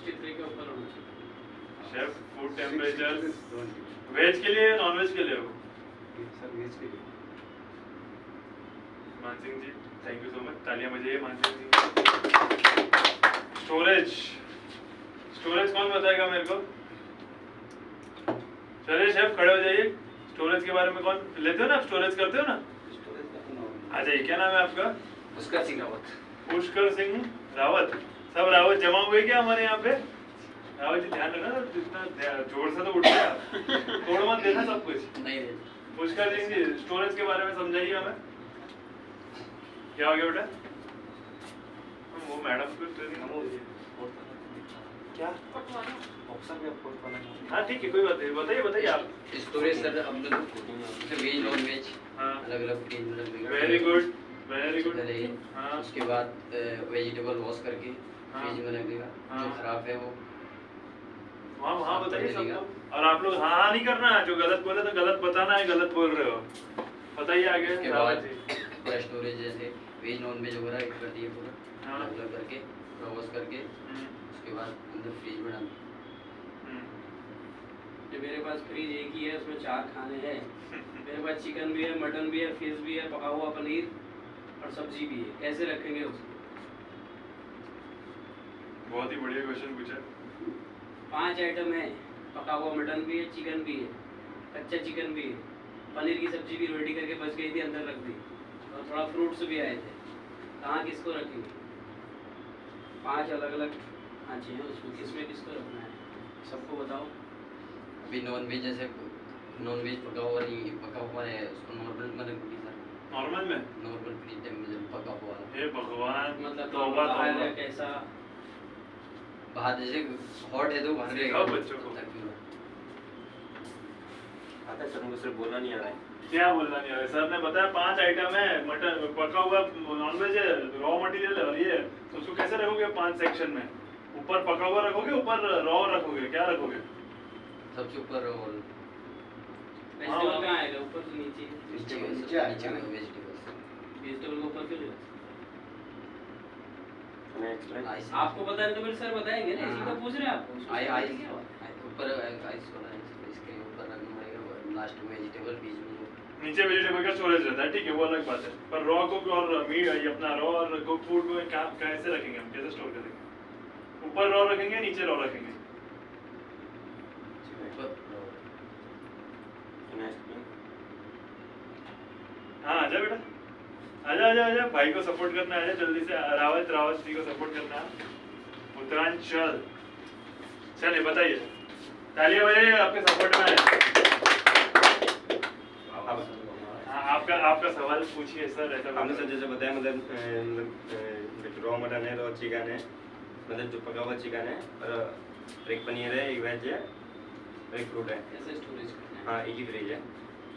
63 के ऊपर होना चाहिए। शेफ फूड टेम्परेचर वेज के लिए नॉन वेज के लिए हो? सर वेज के लिए। मानसिंह जी थैंक यू सो मच, तालियां बजाइए मानसिंह जी। स्टोरेज, स्टोरेज कौन बताएगा मेरे को? चलिए शेफ खड़े हो जाइए। स्टोरेज के बारे में कौन लेते हो ना, स्टोरेज करते हो ना? स्टोरेज का तो नॉर्मल। आ जाइए, क्या नाम है आपका? पुष्कर सिंह रावत। पुष्कर सिंह रावत। सब रावत जमा हुए क्या हमारे यहाँ पे? रावत जी ध्यान रखना, जितना जोर से तो उठ गया, तोड़ मत देना सब कुछ। नहीं रे। पुष्कर सिंह जी स्टोरेज के बारे में समझाइए हमें। क्या हो गया बेटा? वो मैडम को ट्रेनिंग क्या? हाँ ठीक है, कोई बात नहीं, बताइए बताइए आप। स्टोरेज सर अब तो वेज नॉन वेज हाँ अलग अलग फ्रीज में रख देंगे। Very good very good. रहिए। हाँ उसके बाद वेजिटेबल वॉश करके हाँ। फ्रीज में रख देगा। हाँ। जो खराब है वो वहाँ वहाँ बताइए सबको। और आप लोग हाँ हाँ नहीं करना है, जो गलत बोले तो गलत बताना है, गलत बोल रहे हो। बताइए आगे उसके रावत बाद जी। पूरा स्टोरेज जैसे वेज नॉन वेज वगैरह कर दिए पूरा हाँ। अलग अलग करके पूरा वॉश करके हम्म, उसके बाद अंदर फ्रीज में डाल हम्म। जो मेरे पास फ्रीज एक ही है, उसमें 4 खाने हैं। मेरे पास चिकन भी है, मटन भी है, फिश भी है, पका हुआ पनीर और सब्जी भी है। कैसे रखेंगे उसको? बहुत ही बढ़िया क्वेश्चन पूछा। 5 आइटम है, पका हुआ मटन भी है, चिकन भी है, कच्चा चिकन भी है, पनीर की सब्जी भी रेडी करके बच गई थी, अंदर रख दी, और थोड़ा फ्रूट्स भी आए थे। कहाँ किसको रखेंगे? 5 अलग अलग खांचे हैं, उसमें किसमें किसको रखना है सबको बताओ। अभी नॉन वेज जैसे नॉन वेज पका हुआ नहीं पका हुआ है उसको नॉर्मल में रख दिया सर। नॉर्मल में? नॉर्मल फ्रीज टेम्परेचर पका हुआ है। हे भगवान, मतलब तौबा बाहर तौबा। है कैसा? बाहर जैसे हॉट है तो बाहर सिखाओ बच्चों को। आता है सर, मुझे सिर्फ बोलना नहीं आ रहा है। क्या बोलना नहीं आ रहा है? सर ने बताया 5 आइटम है, मटन पका हुआ नॉनवेज है, रॉ मटेरियल है, और ये है। तो उसको कैसे रखोगे 5 सेक्शन में? ऊपर पका हुआ रखोगे, ऊपर रॉ रखोगे, क्या रखोगे? सबसे ऊपर और वेजिटेबल कहाँ आएगा? ऊपर तो नीचे। नीचे नीचे आएगा नीचे ना। वेजिटेबल्स वेजिटेबल को ऊपर क्यों ले? आइस आपको पता है तो फिर सर बताएंगे ना, इसी को पूछ रहे हैं आपको। आई आई ऊपर आइस वाला है इसके ऊपर रखना पड़ेगा लास्ट में वेजिटेबल बीच में नीचे वेजिटेबल का स्टोरेज रहता है, ठीक है, वो अलग बात है। पर रॉ कुक और मीट, ये अपना रॉ और कुक फूड को कैसे रखेंगे हम, कैसे स्टोर करेंगे? ऊपर रॉ रखेंगे, नीचे रॉ रखेंगे? हाँ आजा बेटा, आजा आजा आजा, भाई को सपोर्ट करना, आजा जल्दी से, रावत जी को सपोर्ट करना है। उत्तरांचल, चलिए बताइए, तालियां बजाइए, आपके सपोर्ट में है। हाँ, आपका सवाल पूछिए सर। ऐसा आपने सर जैसे बताया, मतलब रॉ मटन है, रॉ चिकन है, मतलब जो पका हुआ चिकन है, और एक पनीर है, एक वेज है, और एक फ्रूट है। ऐसे स्टोरेज करना है। हाँ, एक ही फ्रिज है।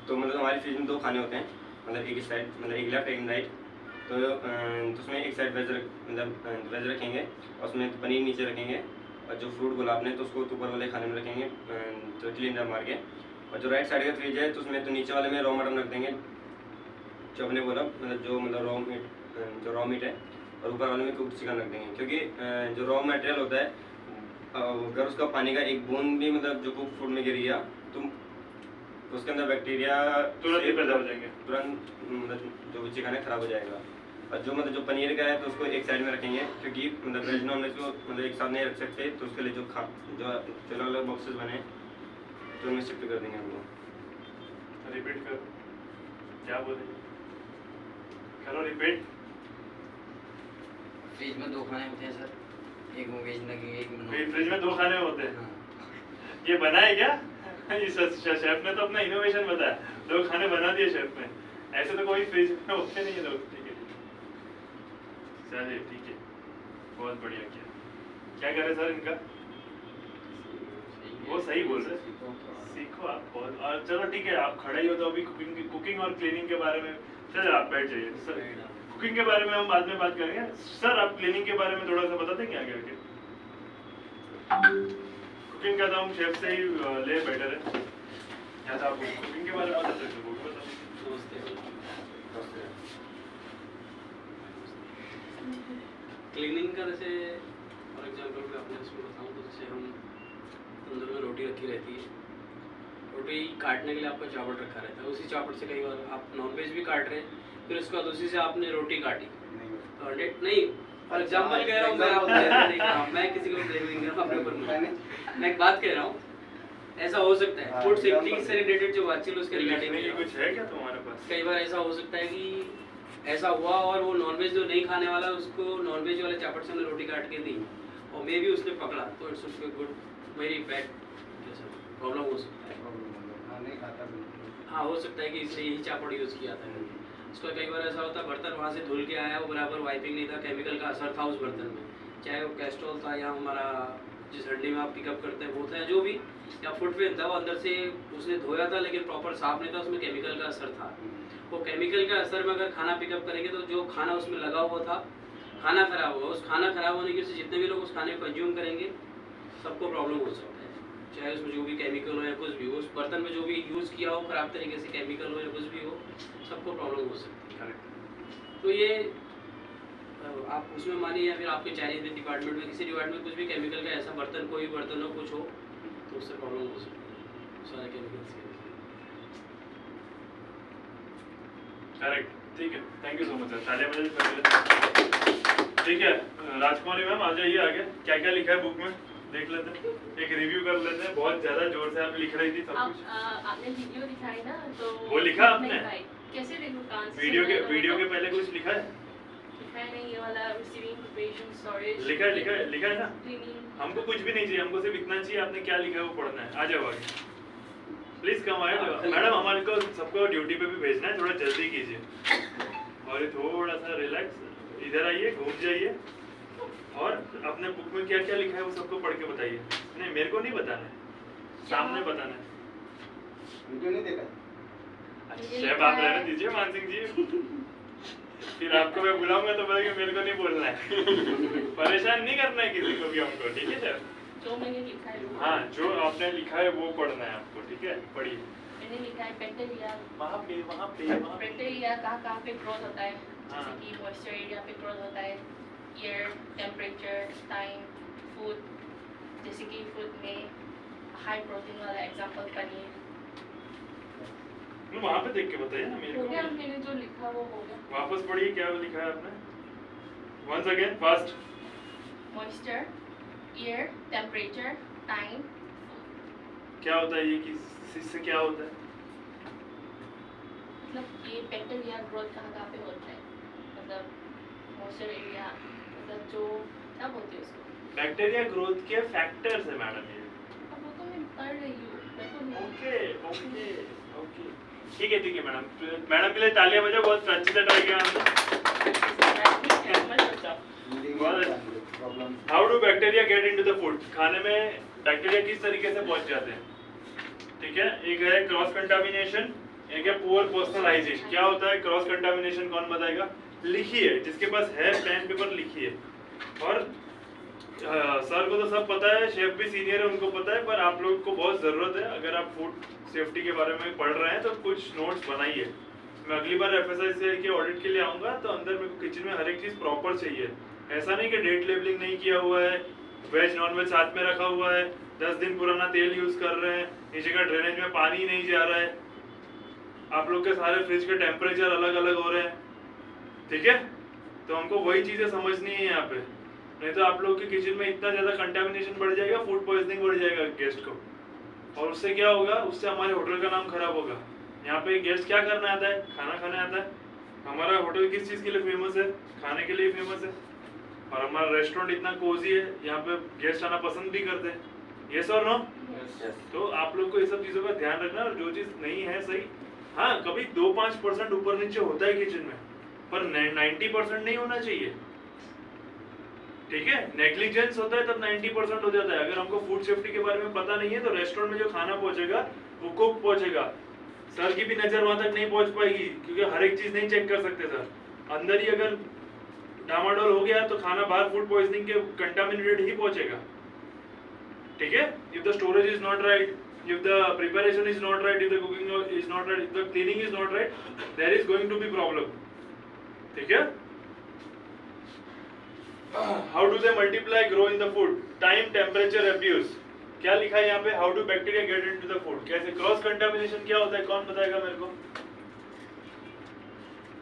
तो मतलब हमारी फ्रिज में 2 खाने होते हैं, मतलब एक साइड, मतलब एक लेफ्ट एक राइट। तो उसमें एक साइड मतलब वेज रखेंगे, और उसमें पनीर नीचे रखेंगे, और जो फ्रूट बोला आपने तो उसको ऊपर वाले खाने में रखेंगे, तो सिलेंडर मार के। और जो राइट साइड का फ्रिज है तो उसमें तो नीचे वाले में रॉ मटन रख देंगे, जो आपने बोला, मतलब रॉ मीट है, और ऊपर वाले में कुक्ड चिकन रख देंगे। क्योंकि जो रॉ मटेरियल होता है, अगर उसका पानी का एक बूंद भी मतलब जो कुक फूड में गिर गया तो उसके अंदर बैक्टीरिया तुरंत ही पैदा हो जाएंगे, तुरंत मतलब जो भी चिकन है खराब हो जाएगा। और जो पनीर का है तो उसको एक साइड में रखेंगे, क्योंकि मतलब वेज नॉन वेज को मतलब एक साथ नहीं रख सकते, तो उसके लिए जो अलग अलग बॉक्सेस बने तो उनमें शिफ्ट कर देंगे हम लोग। रिपीट करो, क्या बोले, करो रिपीट। फ्रिज में 2 खाने होते हैं सर, एक वेज लगेंगे, एक फ्रिज में 2 खाने होते हैं, हाँ। ये बना है क्या? इस शेफ ने तो अपना इनोवेशन बताया, 2 खाने बना दिए शेफ ने, ऐसे तो कोई फ्रिज में होते नहीं है लोग। ठीक है, चलिए ठीक है, बहुत बढ़िया किया। क्या करे सर इनका, वो सही बोल रहे, सीखो आप बहुत। और चलो ठीक है, आप खड़े ही हो तो अभी कुकिंग और क्लीनिंग के बारे में, चलो आप बैठ जाइए सर। कुकिंग के बारे में हम बाद में बात करेंगे। सर आप क्लीनिंग के बारे में थोड़ा सा बता देंगे आगे आगे? कुकिंग का तो हम शेफ से ही ले बेटर है, या तो आप कुकिंग के बारे में बता सकते हो, वो भी बता दीजिए। क्लीनिंग का जैसे फॉर एग्जांपल मैं अपने इसमें बताऊँ तो जैसे हम तंदूर में रोटी रखी रहती है, रोटी काटने के लिए आपका चावल रखा रहता है, उसी चावल से कई बार आप नॉनवेज भी काट रहे हैं, फिर उसके बाद उसी से आपने रोटी काटी, तो नहीं फॉर एग्जांपल कह रहा हूँ मैं, आप मैं किसी को ब्लेम नहीं कर रहा हूँ अपने ऊपर, मैं एक बात कह रहा हूँ, ऐसा हो सकता है फूड सेफ्टी से रिलेटेड जो बात चल उसके रिगार्डिंग कुछ है क्या तुम्हारे पास? कई बार ऐसा हो सकता है कि ऐसा हुआ और वो नॉनवेज जो नहीं खाने वाला उसको नॉनवेज वाले चापट से हमने रोटी काट के दी और मे भी उसने पकड़ा, तो इट्स उसके गुड वेरी बैड प्रॉब्लम हो सकता है। नहीं खाता बिल्कुल। हाँ, हो सकता है कि इससे यही चापड़ यूज़ किया था। उसका कई बार ऐसा होता है बर्तन वहाँ से धुल के आया, वो बराबर वाइपिंग नहीं था, केमिकल का असर था उस बर्तन में, चाहे वो कैस्ट्रोल था या हमारा जिस हड्डी में आप पिकअप करते हैं वो था, जो भी, या फुटवेयर था, वो अंदर से उसने धोया था लेकिन प्रॉपर साफ नहीं था, उसमें केमिकल का असर था। वो केमिकल का असर में अगर खाना पिकअप करेंगे तो जो खाना उसमें लगा हुआ था, खाना खराब होगा। उस खाना खराब होने की वजह से जितने भी लोग उस खाने को कंज्यूम करेंगे सबको प्रॉब्लम हो सकता है, चाहे उसमें जो भी केमिकल हो या कुछ भी हो, उस बर्तन में जो भी यूज़ किया हो खराब तरीके से केमिकल हो या कुछ भी हो, सबको प्रॉब्लम हो सकती है। तो ये आप उसमें मानिए या फिर आपके चाइनीज डिपार्टमेंट में किसी डिपार्टमेंट में कुछ भी केमिकल का ऐसा बर्तन, कोई बर्तन हो कुछ हो तो उससे प्रॉब्लम हो सकती है सारे केमिकल्स के। करेक्ट, ठीक है, thank you so much sir, तालियां बजाइए। ठीक है, राजकुमारी मैम आ जाइए आगे, क्या क्या लिखा है बुक में देख लेते हैं, एक रिव्यू कर लेते हैं। बहुत ज्यादा जोर से आप लिख रही थी सब कुछ। आपने वीडियो दिखाई ना, तो वो लिखा आपने? नहीं भाई, कैसे देखूं कहां से? वीडियो के पहले कुछ लिखा है? लिखा है नहीं, ये वाला रिसीविंग, प्रिपरेशन, स्टोरेज लिखा है ना? क्लीनिंग। हमको कुछ भी नहीं चाहिए, हमको सिर्फ इतना चाहिए आपने क्या लिखा है वो पढ़ना है। आ जाओ आगे प्लीज, कम आए मैडम, हमारे को सबको ड्यूटी पे भी भेजना है, थोड़ा जल्दी कीजिए और थोड़ा सा रिलैक्स, इधर आइए, घूम जाइए और अपने बुक में क्या क्या लिखा है वो सबको पढ़ के बताइए। नहीं, मेरे को नहीं बताना है, सामने बताना है। वीडियो नहीं देखा? शेफ आप रहने दीजिए मान सिंह जी, फिर आपको मैं बुलाऊंगा तो बोलेंगे मेरे को नहीं बोलना है। परेशान नहीं करना है किसी को भी हमको, ठीक है सर? जो मैंने लिखा है वो। हाँ, जो आपने लिखा है वो पढ़ना है आपको, ठीक है? पढ़िए। मैंने लिखा है बैक्टीरिया, वहाँ पे बैक्टीरिया कहाँ पे ग्रोथ होता है, हाँ। जैसे कि मॉइस्चर एरिया पे ग्रोथ होता है, एयर, टेम्परेचर, टाइम, फूड, जैसे कि फूड में हाई प्रोटीन वाला एग्जांपल पनीर, वहाँ पे देख के बताइए ना मेरे हो गया, को। मैंने जो लिखा वो हो गया. वापस पढ़िए क्या लिखा है आपने। Once again fast. Moisture, air, temperature, time, क्या होता है ये, किससे क्या होता है? मतलब ये बैक्टीरिया ग्रोथ कहाँ पे होता है, मतलब मॉइस्चर एरिया, मतलब जो क्या बोलते हैं उसको. बैक्टीरिया ग्रोथ के फैक्टर्स है मैडम ये। अब वो तो मैं पढ़ रही हूँ, मैं तो नहीं. ओके ओके ओके ठीक है मैडम। मैडम के लिए तालियां बजाओ, बहुत अच्छे से ट्राई किया आपने। Problem how do bacteria get into the food? खाने में बैक्टीरिया किस तरीके से पहुंच जाते हैं? ठीक है, एक है क्रॉस कंटामिनेशन, एक है पुअर पर्सनल हाइजीन। क्या होता है क्रॉस कंटामिनेशन, कौन बताएगा? लिखिए, जिसके पास है पेन पेपर लिखिए। और सर को तो सब पता है, शेफ भी सीनियर है उनको पता है, पर आप लोग को बहुत ज़रूरत है, अगर आप फूड सेफ्टी के बारे में पढ़ रहे हैं तो कुछ नोट्स बनाइए। मैं अगली बार FSI के ऑडिट के लिए आऊँगा तो अंदर मेरे को किचन में हर एक चीज़ प्रॉपर चाहिए। ऐसा नहीं कि डेट लेबलिंग नहीं किया हुआ है, वेज नॉन वेज साथ में रखा हुआ है, 10 दिन पुराना तेल यूज़ कर रहे हैं, नीचे का ड्रेनेज में पानी नहीं जा रहा है, आप लोग के सारे फ्रिज के टेम्परेचर अलग अलग हो रहे हैं। ठीक है, तो हमको वही चीज़ें समझनी है यहाँ पे, नहीं तो आप लोग के किचन में इतना ज़्यादा कंटामिनेशन बढ़ जाएगा, फूड पॉइजनिंग बढ़ जाएगा गेस्ट को, और उससे क्या होगा, उससे हमारे होटल का नाम खराब होगा। यहाँ पे गेस्ट क्या करने आता है? खाना खाने आता है। हमारा होटल किस चीज़ के लिए फेमस है? खाने के लिए फेमस है। और हमारा रेस्टोरेंट इतना कोजी है, यहाँ पे गेस्ट आना पसंद भी करते हैं। यस और नो? तो आप लोग को ये सब चीज़ों का ध्यान रखना, और जो चीज़ नहीं है सही, हाँ कभी 2-5% ऊपर नीचे होता है किचन में, पर 90% नहीं होना चाहिए। ठीक है, नेग्लिजेंस होता है तब 90% हो जाता है। अगर हमको फूड सेफ्टी के बारे में पता नहीं है तो रेस्टोरेंट में जो खाना पहुंचेगा वो कुक पहुंचेगा, सर की भी नजर वहां तक नहीं पहुंच पाएगी, क्योंकि हर एक चीज नहीं चेक कर सकते सर। अंदर ही अगर डामाडोल हो गया तो खाना बाहर फूड पॉइजनिंग के कंटामिनेटेड ही पहुंचेगा। ठीक है, if the storage is not right, if the preparation is not right, if the cooking is not right, if the cleaning is not right, there is going to be problem. ठीक है, how do they multiply, grow in the food? Time, temperature, abuse. क्या लिखा है यहाँ पे? How do bacteria get into the food? कैसे? Cross contamination क्या होता है, कौन बताएगा मेरे को?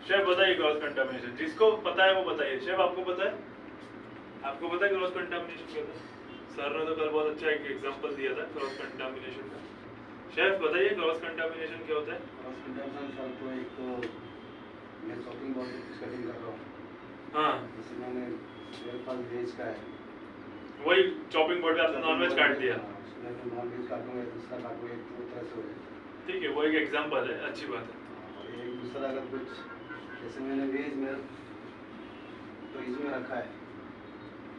शेफ बताइए क्रॉस कंटामिनेशन, जिसको पता है वो बताइए। शेफ आपको पता है? आपको पता है क्रॉस कंटामिनेशन क्या होता है? सर ने तो कल बहुत अच्छा एक एग्जांपल दिया था क्रॉस कंटामिनेशन का। शेफ बताइए क्रॉस कंटामिनेशन क्या होता है? क्रॉस कंटामिनेशन सर तो एक तो मैं शॉपिंग बोर्ड की कटिंग कर रहा हूँ, हाँ जैसे मैंने मेरे पास वेज का है, वही चॉपिंग बोर्ड पे आपने नॉनवेज काट दिया। उसमें मैं नॉन वेज काटूंगा, दूसरा काटूंगा, एक दो तरह से हो जाए। ठीक है, वो एक एग्जांपल है, अच्छी बात है। और एक दूसरा अगर कुछ, जैसे मैंने वेज में फ्रिज में रखा है,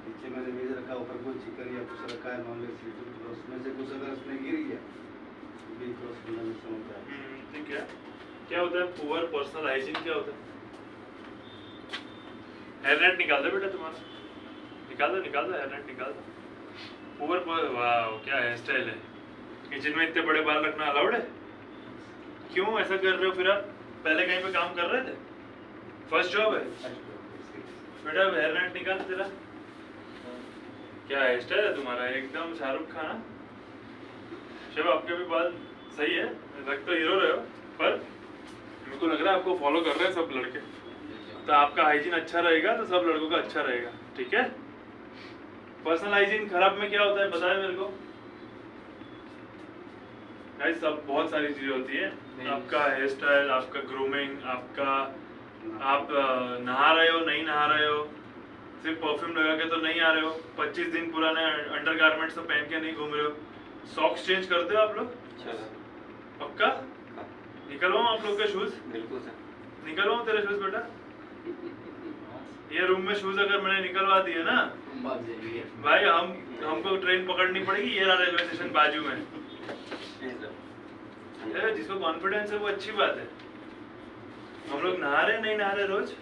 नीचे मैंने वेज रखा, ऊपर कोई चिकन या कुछ रखा है नॉन वेज, तो उसमें से कुछ अगर उसमें गिर गया तो भी क्रॉस कंटामिनेशन होता है। ठीक है, क्या होता है पुअर पर्सनल हाइजीन? क्या होता है? हेयरनेट निकाल दो बेटा तुम्हारा, निकाल दो हेयरनेट निकाल दो। पुअर, वाह क्या हेयर स्टाइल है। किचन में इतने बड़े बाल रखना अलाउड है? क्यों ऐसा कर रहे हो फिर आप? पहले कहीं पे काम कर रहे थे? फर्स्ट जॉब है बेटा? हेयरनेट निकाल तेरा, क्या हेयर स्टाइल है तुम्हारा, एकदम शाहरुख खान। शेफ आपके भी बाल सही है, लग तो हीरो रहे हो, पर मेरे को लग रहा है आपको फॉलो कर रहे हैं सब लड़के, तो आपका हाइजीन अच्छा रहेगा तो सब लड़कों का अच्छा रहेगा। ठीक है, पर्सनल हाइजीन खराब में क्या होता है बताएं मेरे को। गाइस सब बहुत सारी चीजें होती है, आपका हेयर स्टाइल, आपका ग्रूमिंग, आपका आप नहा रहे हो नहीं नहा रहे हो, सिर्फ परफ्यूम लगा के तो नहीं आ रहे हो, 25 दिन पुराने अंडरगारमेंट्स तो पहन के नहीं घूम रहे हो, सॉक्स चेंज करते हो आप लोग? पक्का? निकलवाऊं आप लोग के शूज? बिल्कुल सर। निकलवाऊं तेरे शूज बेटा? ये रूम में शूज अगर मैंने निकलवा दिए ना भाई, हमको ट्रेन पकड़नी पड़ेगी, ये रहा रेलवे स्टेशन बाजू में। जिसको कॉन्फिडेंस है वो अच्छी बात है। हम लोग नहा रहे नहीं नहा रहे रोज?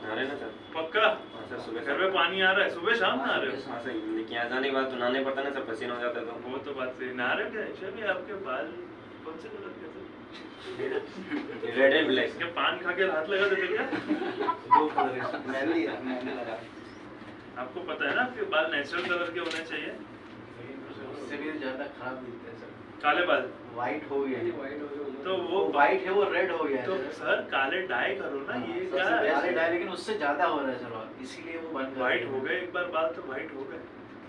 नहा रहे ना सर। पक्का? सर सुबह घर में पानी आ रहा है, सुबह शाम नहा रहे हो? हाँ सर, लेकिन यहाँ जाने के बाद तो नहाने पड़ता ना सर, पसीना हो जाता है तो। वो तो बात सही। नहा रहे क्या? शेफ आपके बाल कौन से कलर के थे? Red and black. क्या पान खा के हाथ लगा देते क्या? दो कलर है, मैंने लगा। आपको पता है ना आपके बाल नेचुरल कलर के होने चाहिए। उससे भी ज़्यादा खराब दिखता है सर। काले बाल व्हाइट हो गया है। वाइट हो गया तो वो वो व्हाइट है वो रेड हो गया तो है सर। सर काले डाई करो ना, ये क्या सबसे पहले है? डाय लेकिन उससे ज्यादा हो रहा है सर, इसीलिए वो बंद कर व्हाइट दिया। हो गए एक बार बाल तो व्हाइट हो गए।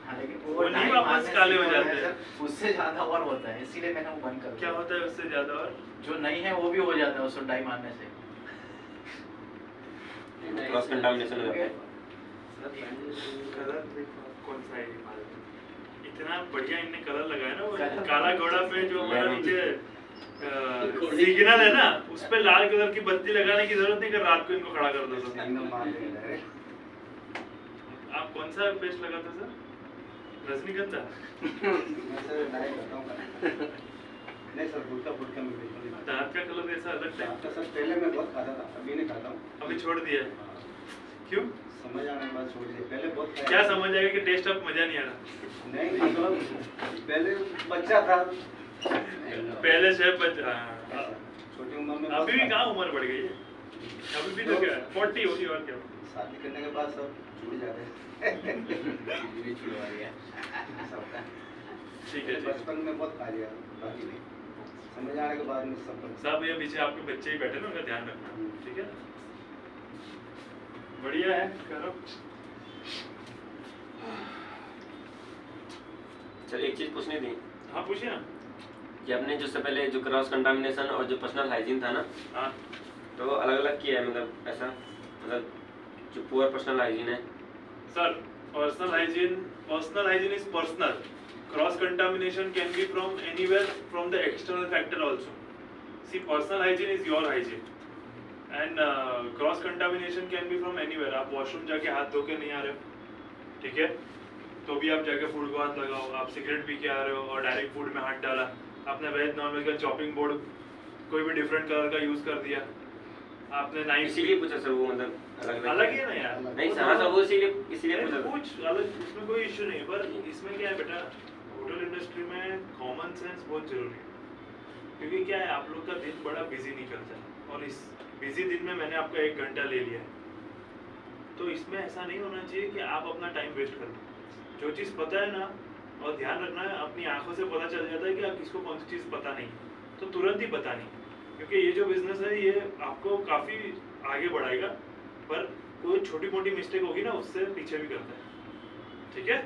हाँ, लेकिन वो वो नहीं डाई वापस मारने से काले हो क्या जाते है हैं। सर, उससे ज्यादा और होता है, इसीलिए मैंने वो बंद कर क्या दिया। होता है उससे ज्यादा? और जो नहीं है वो भी हो जाता है उसको डाई मारने से। क्रॉस कंटामिनेशन हो जाता है। कलर देखो कौन सा है ये बाल में। इतना बढ़िया इनने कलर लगाया ना, वो कलर- काला घोड़ा पे जो हमारा मैरून। नीचे सिग्नल है ना, उस पे लाल कलर की बत्ती लगाने की जरूरत नहीं कि रात को इनको खड़ा कर दो तो। सिग्नल मार देगा डायरेक्ट। आप कौन सा पेस्ट लगाते सर? रजनीगंधा? मैं सर डाई करता हूँ। नहीं सर, गुटखा में बिल्कुल नहीं खाता। दांत का कलर ऐसा अलग दांत टाइप का सर पहले मैं बहुत खाता था, अभी नहीं खाता हूँ। अभी छोड़ दिया है। हाँ, क्यों? समझ आने के बाद छोड़ दिया। पहले बहुत खाया। क्या समझ आएगा कि टेस्ट अब मजा नहीं आ रहा? नहीं मतलब पहले बच्चा था, पहले से हाँ। छोटी उम्र में अभी भी कहाँ उम्र बढ़ गई है? अभी भी तो क्या 40 होगी और क्या? शादी करने के बाद सब छूट जाते हैं। भी छुड़वा दिया। ऐसा होता है। ठीक है, ठीक है। बचपन में बहुत खा लिया, बाकी नहीं। समझ आने के बाद में सब बंद। साहब ये पीछे आपके बच्चे ही बैठे ना, उनका ध्यान रखना, ठीक है ना? बढ़िया है, करो। चल एक चीज पूछनी थी हाँ पूछिए ना। कि आपने जो सबसे पहले जो क्रॉस कंटामिनेशन और जो पर्सनल हाइजीन था ना, हाँ तो वो अलग अलग किया है, मतलब ऐसा, मतलब जो पुअर पर्सनल हाइजीन है। Sir, personal hygiene is personal. Cross contamination can be from anywhere, from the external factor also. See, personal hygiene is your hygiene, and cross contamination can be from anywhere. आप washroom जाके हाथ धो के नहीं आ रहे हो, ठीक है, तो भी आप जाके फूड को हाथ लगाओ। आप सिगरेट पी के आ रहे हो और डायरेक्ट फूड में हाथ डाला, आपने वेज नॉन वेज का चॉपिंग बोर्ड कोई भी डिफरेंट कलर का यूज कर दिया, आपने नाइफ इसीलिए पूछा सर, वो मतलब अलग ही है ना यार। नहीं सर, हाँ सर, वो इसीलिए अरे पूछा था। कुछ अलग, उसमें कोई इश्यू नहीं है, पर इसमें क्या है बेटा, होटल इंडस्ट्री में कॉमन सेंस बहुत जरूरी है। क्योंकि क्या है, आप लोग का दिन बड़ा बिजी निकलता है और इस बिजी दिन में मैंने आपका 1 घंटा ले लिया है, तो इसमें ऐसा नहीं होना चाहिए कि आप अपना टाइम वेस्ट करो। जो चीज़ पता है ना, और ध्यान रखना है, अपनी आंखों से पता चल जाता है कि आप किसको कौन सी चीज़ पता नहीं, तो तुरंत ही बतानी, क्योंकि ये जो बिजनेस है ये आपको काफ़ी आगे बढ़ाएगा, पर कोई छोटी मोटी मिस्टेक होगी ना, उससे पीछे भी करता है, ठीक है।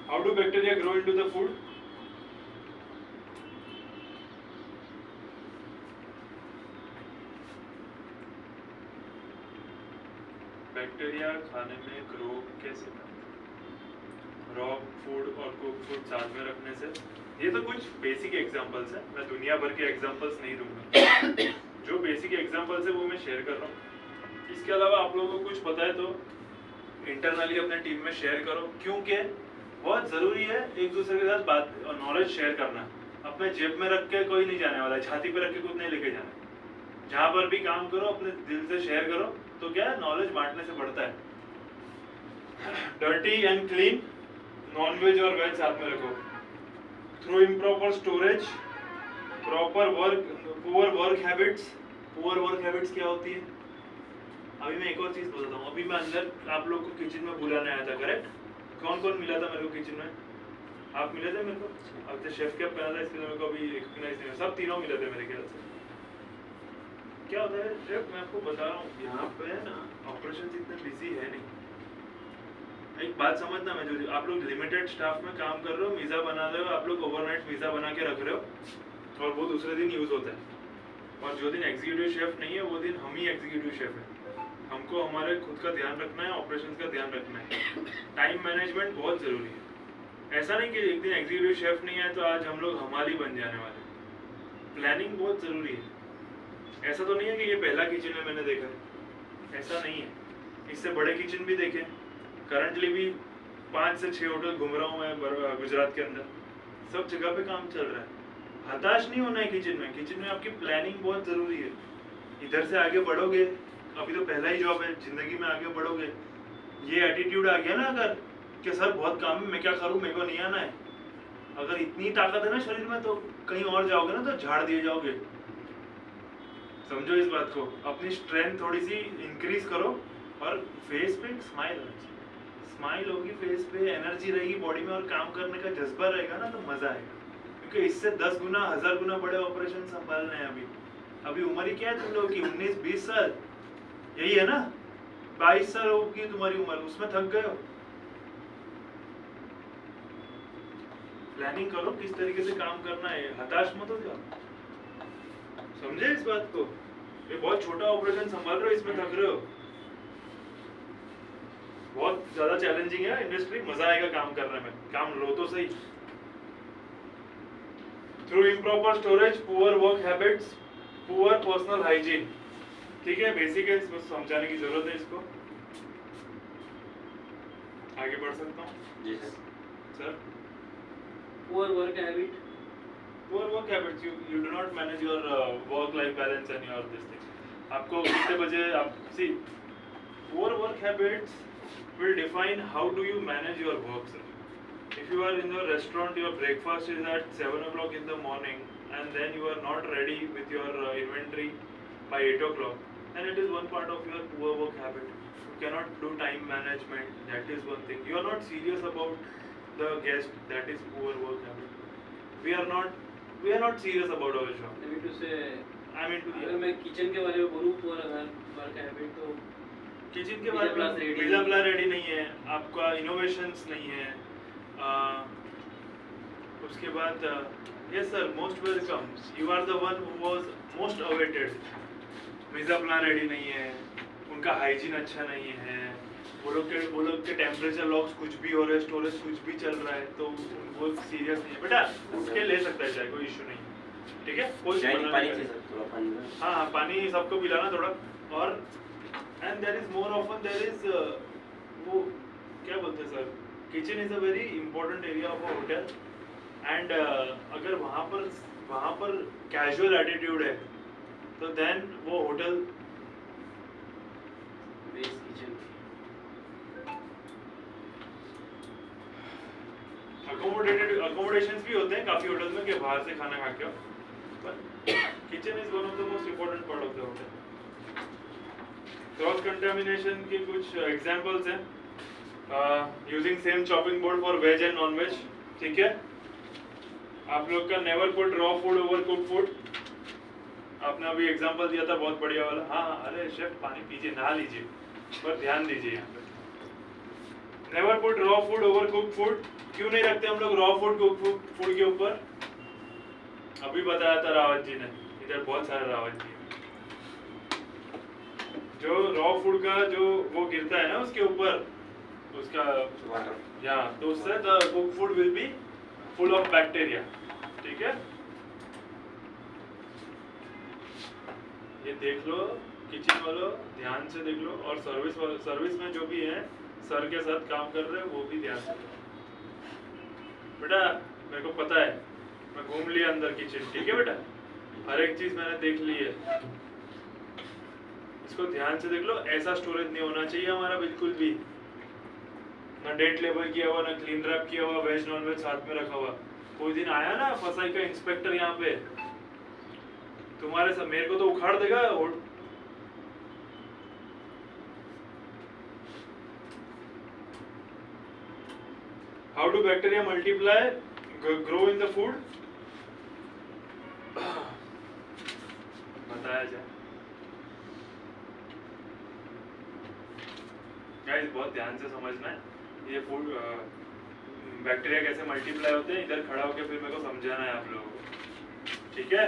How do bacteria grow into the food? Bacteria खाने में ग्रो कैसे करते हैं? रॉ फूड और कुक फूड साथ में रखने से। ये तो कुछ बेसिक एग्जांपल्स हैं, मैं दुनिया भर के एग्जांपल्स नहीं दूंगा। जो बेसिक एग्जांपल्स है वो मैं शेयर कर रहा हूँ। इसके अलावा आप लोगों को कुछ पता है तो इंटरनली अपने टीम में शेयर करो, क्योंकि बहुत ज़रूरी है एक दूसरे के साथ बात और नॉलेज शेयर करना। अपने जेब में रख के कोई नहीं जाने वाला है, छाती पे रख के कुछ नहीं लेके जाना। जहाँ पर भी काम करो अपने दिल से शेयर करो, तो क्या है, नॉलेज बांटने से बढ़ता है। Dirty and clean, non veg और वेज साथ में रखो। Through improper storage, proper work, poor work habits. Poor work habits क्या होती है? अभी मैं एक और चीज़ बताता हूँ। अभी मैं अंदर आप लोग को किचन में बुलाने आया था, करेक्ट? कौन कौन मिला था मेरे को किचन में? आप मिले थे मेरे को? अब तो शेफ कैप पहना था, इसके लिए मेरे को अभी रिकग्नाइज नहीं, सब तीनों मिले थे मेरे ख्याल से। क्या होता है शेफ, मैं आपको बता रहा हूँ, यहाँ पे ना ऑपरेशन इतने बिजी है नहीं। एक बात समझना, मैं जो आप लोग लिमिटेड स्टाफ में काम कर रहे हो, वीज़ा बना रहे हो, आप लोग ओवरनाइट वीज़ा बना के रख रहे हो और वो दूसरे दिन यूज़ होता है। और जो दिन एग्जीक्यूटिव शेफ नहीं है, वो दिन हम ही एग्जीक्यूटिव शेफ है। हमको हमारे खुद का ध्यान रखना है, ऑपरेशन का ध्यान रखना है। टाइम मैनेजमेंट बहुत ज़रूरी है। ऐसा नहीं कि एक दिन एग्जीक्यूटिव शेफ नहीं है तो आज हम लोग हमारी बन जाने वाले। प्लानिंग बहुत ज़रूरी है। ऐसा तो नहीं है कि ये पहला किचन है मैंने देखा है, ऐसा नहीं है। इससे बड़े किचन भी देखे, करंटली भी 5 से 6 होटल घूम रहा हूँ मैं गुजरात के अंदर, सब जगह पे काम चल रहा है। हताश नहीं होना है किचन में। किचन में आपकी प्लानिंग बहुत ज़रूरी है। इधर से आगे बढ़ोगे, अभी तो पहला ही जॉब है, ज़िंदगी में आगे बढ़ोगे, ये एटीट्यूड आ गया ना अगर कि सर बहुत काम है, मैं क्या करूँ, मेरे को नहीं आना है, अगर इतनी ताकत है ना शरीर में, तो कहीं और जाओगे ना तो झाड़ दिए जाओगे। समझो इस बात को, अपनी स्ट्रेंथ थोड़ी सी इंक्रीज करो और फेस पे एक स्माइल आना चाहिए। स्माइल होगी फेस पे, एनर्जी रहेगी बॉडी में और काम करने का जज्बा रहेगा ना, तो मजा आएगा। क्योंकि इससे 10 गुना 1000 गुना बड़े ऑपरेशन संभालने हैं अभी उम्र ही क्या है तुम लोगों की, 19-20 साल यही है ना, 22 साल होगी तुम्हारी उम्र, उसमें थक गए हो। प्लानिंग करो किस तरीके से काम करना है, हताश मत हो जाओ, समझे इस बात को। ये बहुत छोटा ऑपरेशन संभाल रहे हो, इसमें थक रहे हो, बहुत ज्यादा चैलेंजिंग है इंडस्ट्री, मजा आएगा काम करने में, काम लो तो सही। Through improper storage, poor work habits, poor personal hygiene, ठीक है, बेसिक है, इसको समझाने की जरूरत है इसको। आगे बढ़ सकता हूँ जी sir. Sir poor work habit, poor work habits, you do not manage your work life balance and your this thing. आपको कितने बजे आप see poor work habits will define how do you manage your work, sir. If you are in your restaurant, your breakfast is at 7 o'clock in the morning and then you are not ready with your inventory by 8 o'clock, and it is one part of your poor work habit. You cannot do time management, that is one thing. You are not serious about the guest, that is poor work habit. We are not serious about our job. I mean to say, I mean to अगर मैं kitchen के बारे में बोलूँ poor work habit, तो kitchen के बारे में पिज़्ज़ा प्ला रेडी नहीं है, आपका इनोवेशंस नहीं है, उसके बाद yes sir most welcome, you are the one who was most awaited. Pizza प्ला रेडी नहीं है, उनका हाइजीन अच्छा नहीं है, वो लोग के टेम्परेचर लॉक्स कुछ भी हो रहा है, स्टोरेज कुछ भी चल रहा है, तो वो सीरियस नहीं है। बेटा उठ के ले सकता है चाहे, कोई इशू नहीं, ठीक है, कोई पानी चाहिए सर, थोड़ा पानी दो। हाँ पानी सबको पिलाना थोड़ा। और and there is more often there is वो क्या बोलते हैं सर, kitchen is a very important area of a hotel, and अगर वहाँ पर कैजुअल एटीट्यूड है तो देन वो होटल बेस किचन, अकोमोडेशंस भी होते हैं काफी होटल्स में कि बाहर से खाना खा के आओ, पर kitchen is one of the most important part of the hotel. Cross contamination के कुछ एग्जांपल्स हैं, using same chopping board for veg and non veg, ठीक है। आप लोग का never put raw food over cook food, आपने अभी एग्जांपल दिया था बहुत बढ़िया वाला। हाँ अरे शेफ पानी पीजिए, नहा लीजिए, पर ध्यान दीजिए यहाँ पे। Never put raw food over cook food, क्यों नहीं रखते हम लोग रॉ फूड कुक फूड के ऊपर? अभी बताया था रावत जी ने, इधर बहुत सारे रावत जी, जो रॉ फूड का जो वो गिरता है ना उसके ऊपर, उसका वाटर, या तो उससे the cook food will be full of bacteria, ठीक है। ये देख लो किचन वालों, ध्यान से देख लो, और सर्विस में जो भी है सर के साथ काम कर रहे हैं वो भी ध्यान से लो। बेटा मेरे को पता है, मैं घूम लिया अंदर किचन, ठीक है बेटा, हर एक चीज मैंने देख ली है, इसको ध्यान से देख लो। ऐसा स्टोरेज नहीं होना चाहिए हमारा बिल्कुल भी, ना डेट लेबल किया हुआ, ना क्लीन रैप किया हुआ, वेज नॉन वेज साथ में रखा हुआ। कोई दिन आया ना फसाई का इंस्पेक्टर यहाँ पे, तुम्हारे सब मेरे को तो उखाड़ देगा। How do bacteria multiply grow in the food, बताया जाए गाइस, बहुत ध्यान से समझना है। ये फूड बैक्टीरिया कैसे मल्टीप्लाई होते हैं, इधर खड़ा होकर फिर मेरे को समझाना है आप लोगों को, ठीक है।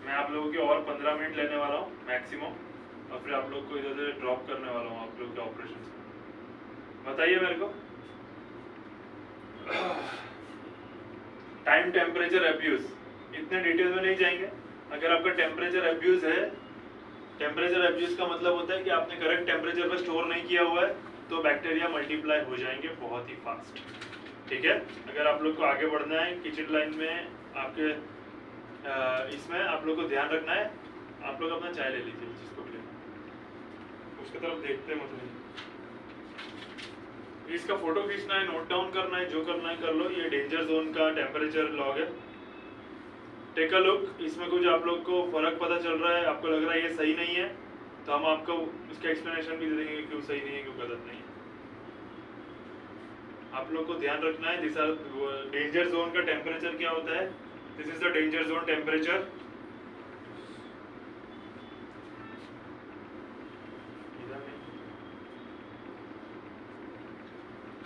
मैं आप लोगों के और 15 मिनट लेने वाला हूँ मैक्सिमम, और फिर आप लोग को इधर से ड्रॉप करने वाला हूँ आप लोग के ऑपरेशन से। बताइए मेरे को, टाइम टेम्परेचर अब्यूज, इतने डिटेल में नहीं जाएंगे। अगर आपका टेम्परेचर अब्यूज है, टेम्परेचर अब्यूज का मतलब होता है कि आपने करेक्ट टेम्परेचर पर स्टोर नहीं किया हुआ है, तो बैक्टीरिया मल्टीप्लाई हो जाएंगे बहुत ही फास्ट, ठीक है। अगर आप लोग को आगे बढ़ना है किचन लाइन में, आपके इसमें आप लोग को ध्यान रखना है, आप लोग अपना चाय ले लीजिए जिसको भी लेना, उसकी तरफ देखते मत रहिए। इसका फोटो खींचना है, नोट डाउन करना है, जो करना है कर लो। ये डेंजर जोन का टेम्परेचर लॉग है, टेक अ लुक। इसमें कुछ आप लोग को फर्क पता चल रहा है, आपको लग रहा है ये सही नहीं है, तो हम आपको उसका एक्सप्लेनेशन भी दे देंगे क्यों सही नहीं है, क्यों गलत नहीं है। आप लोग को ध्यान रखना है दिस आर डेंजर जोन का टेम्परेचर क्या होता है. This is the danger zone temperature.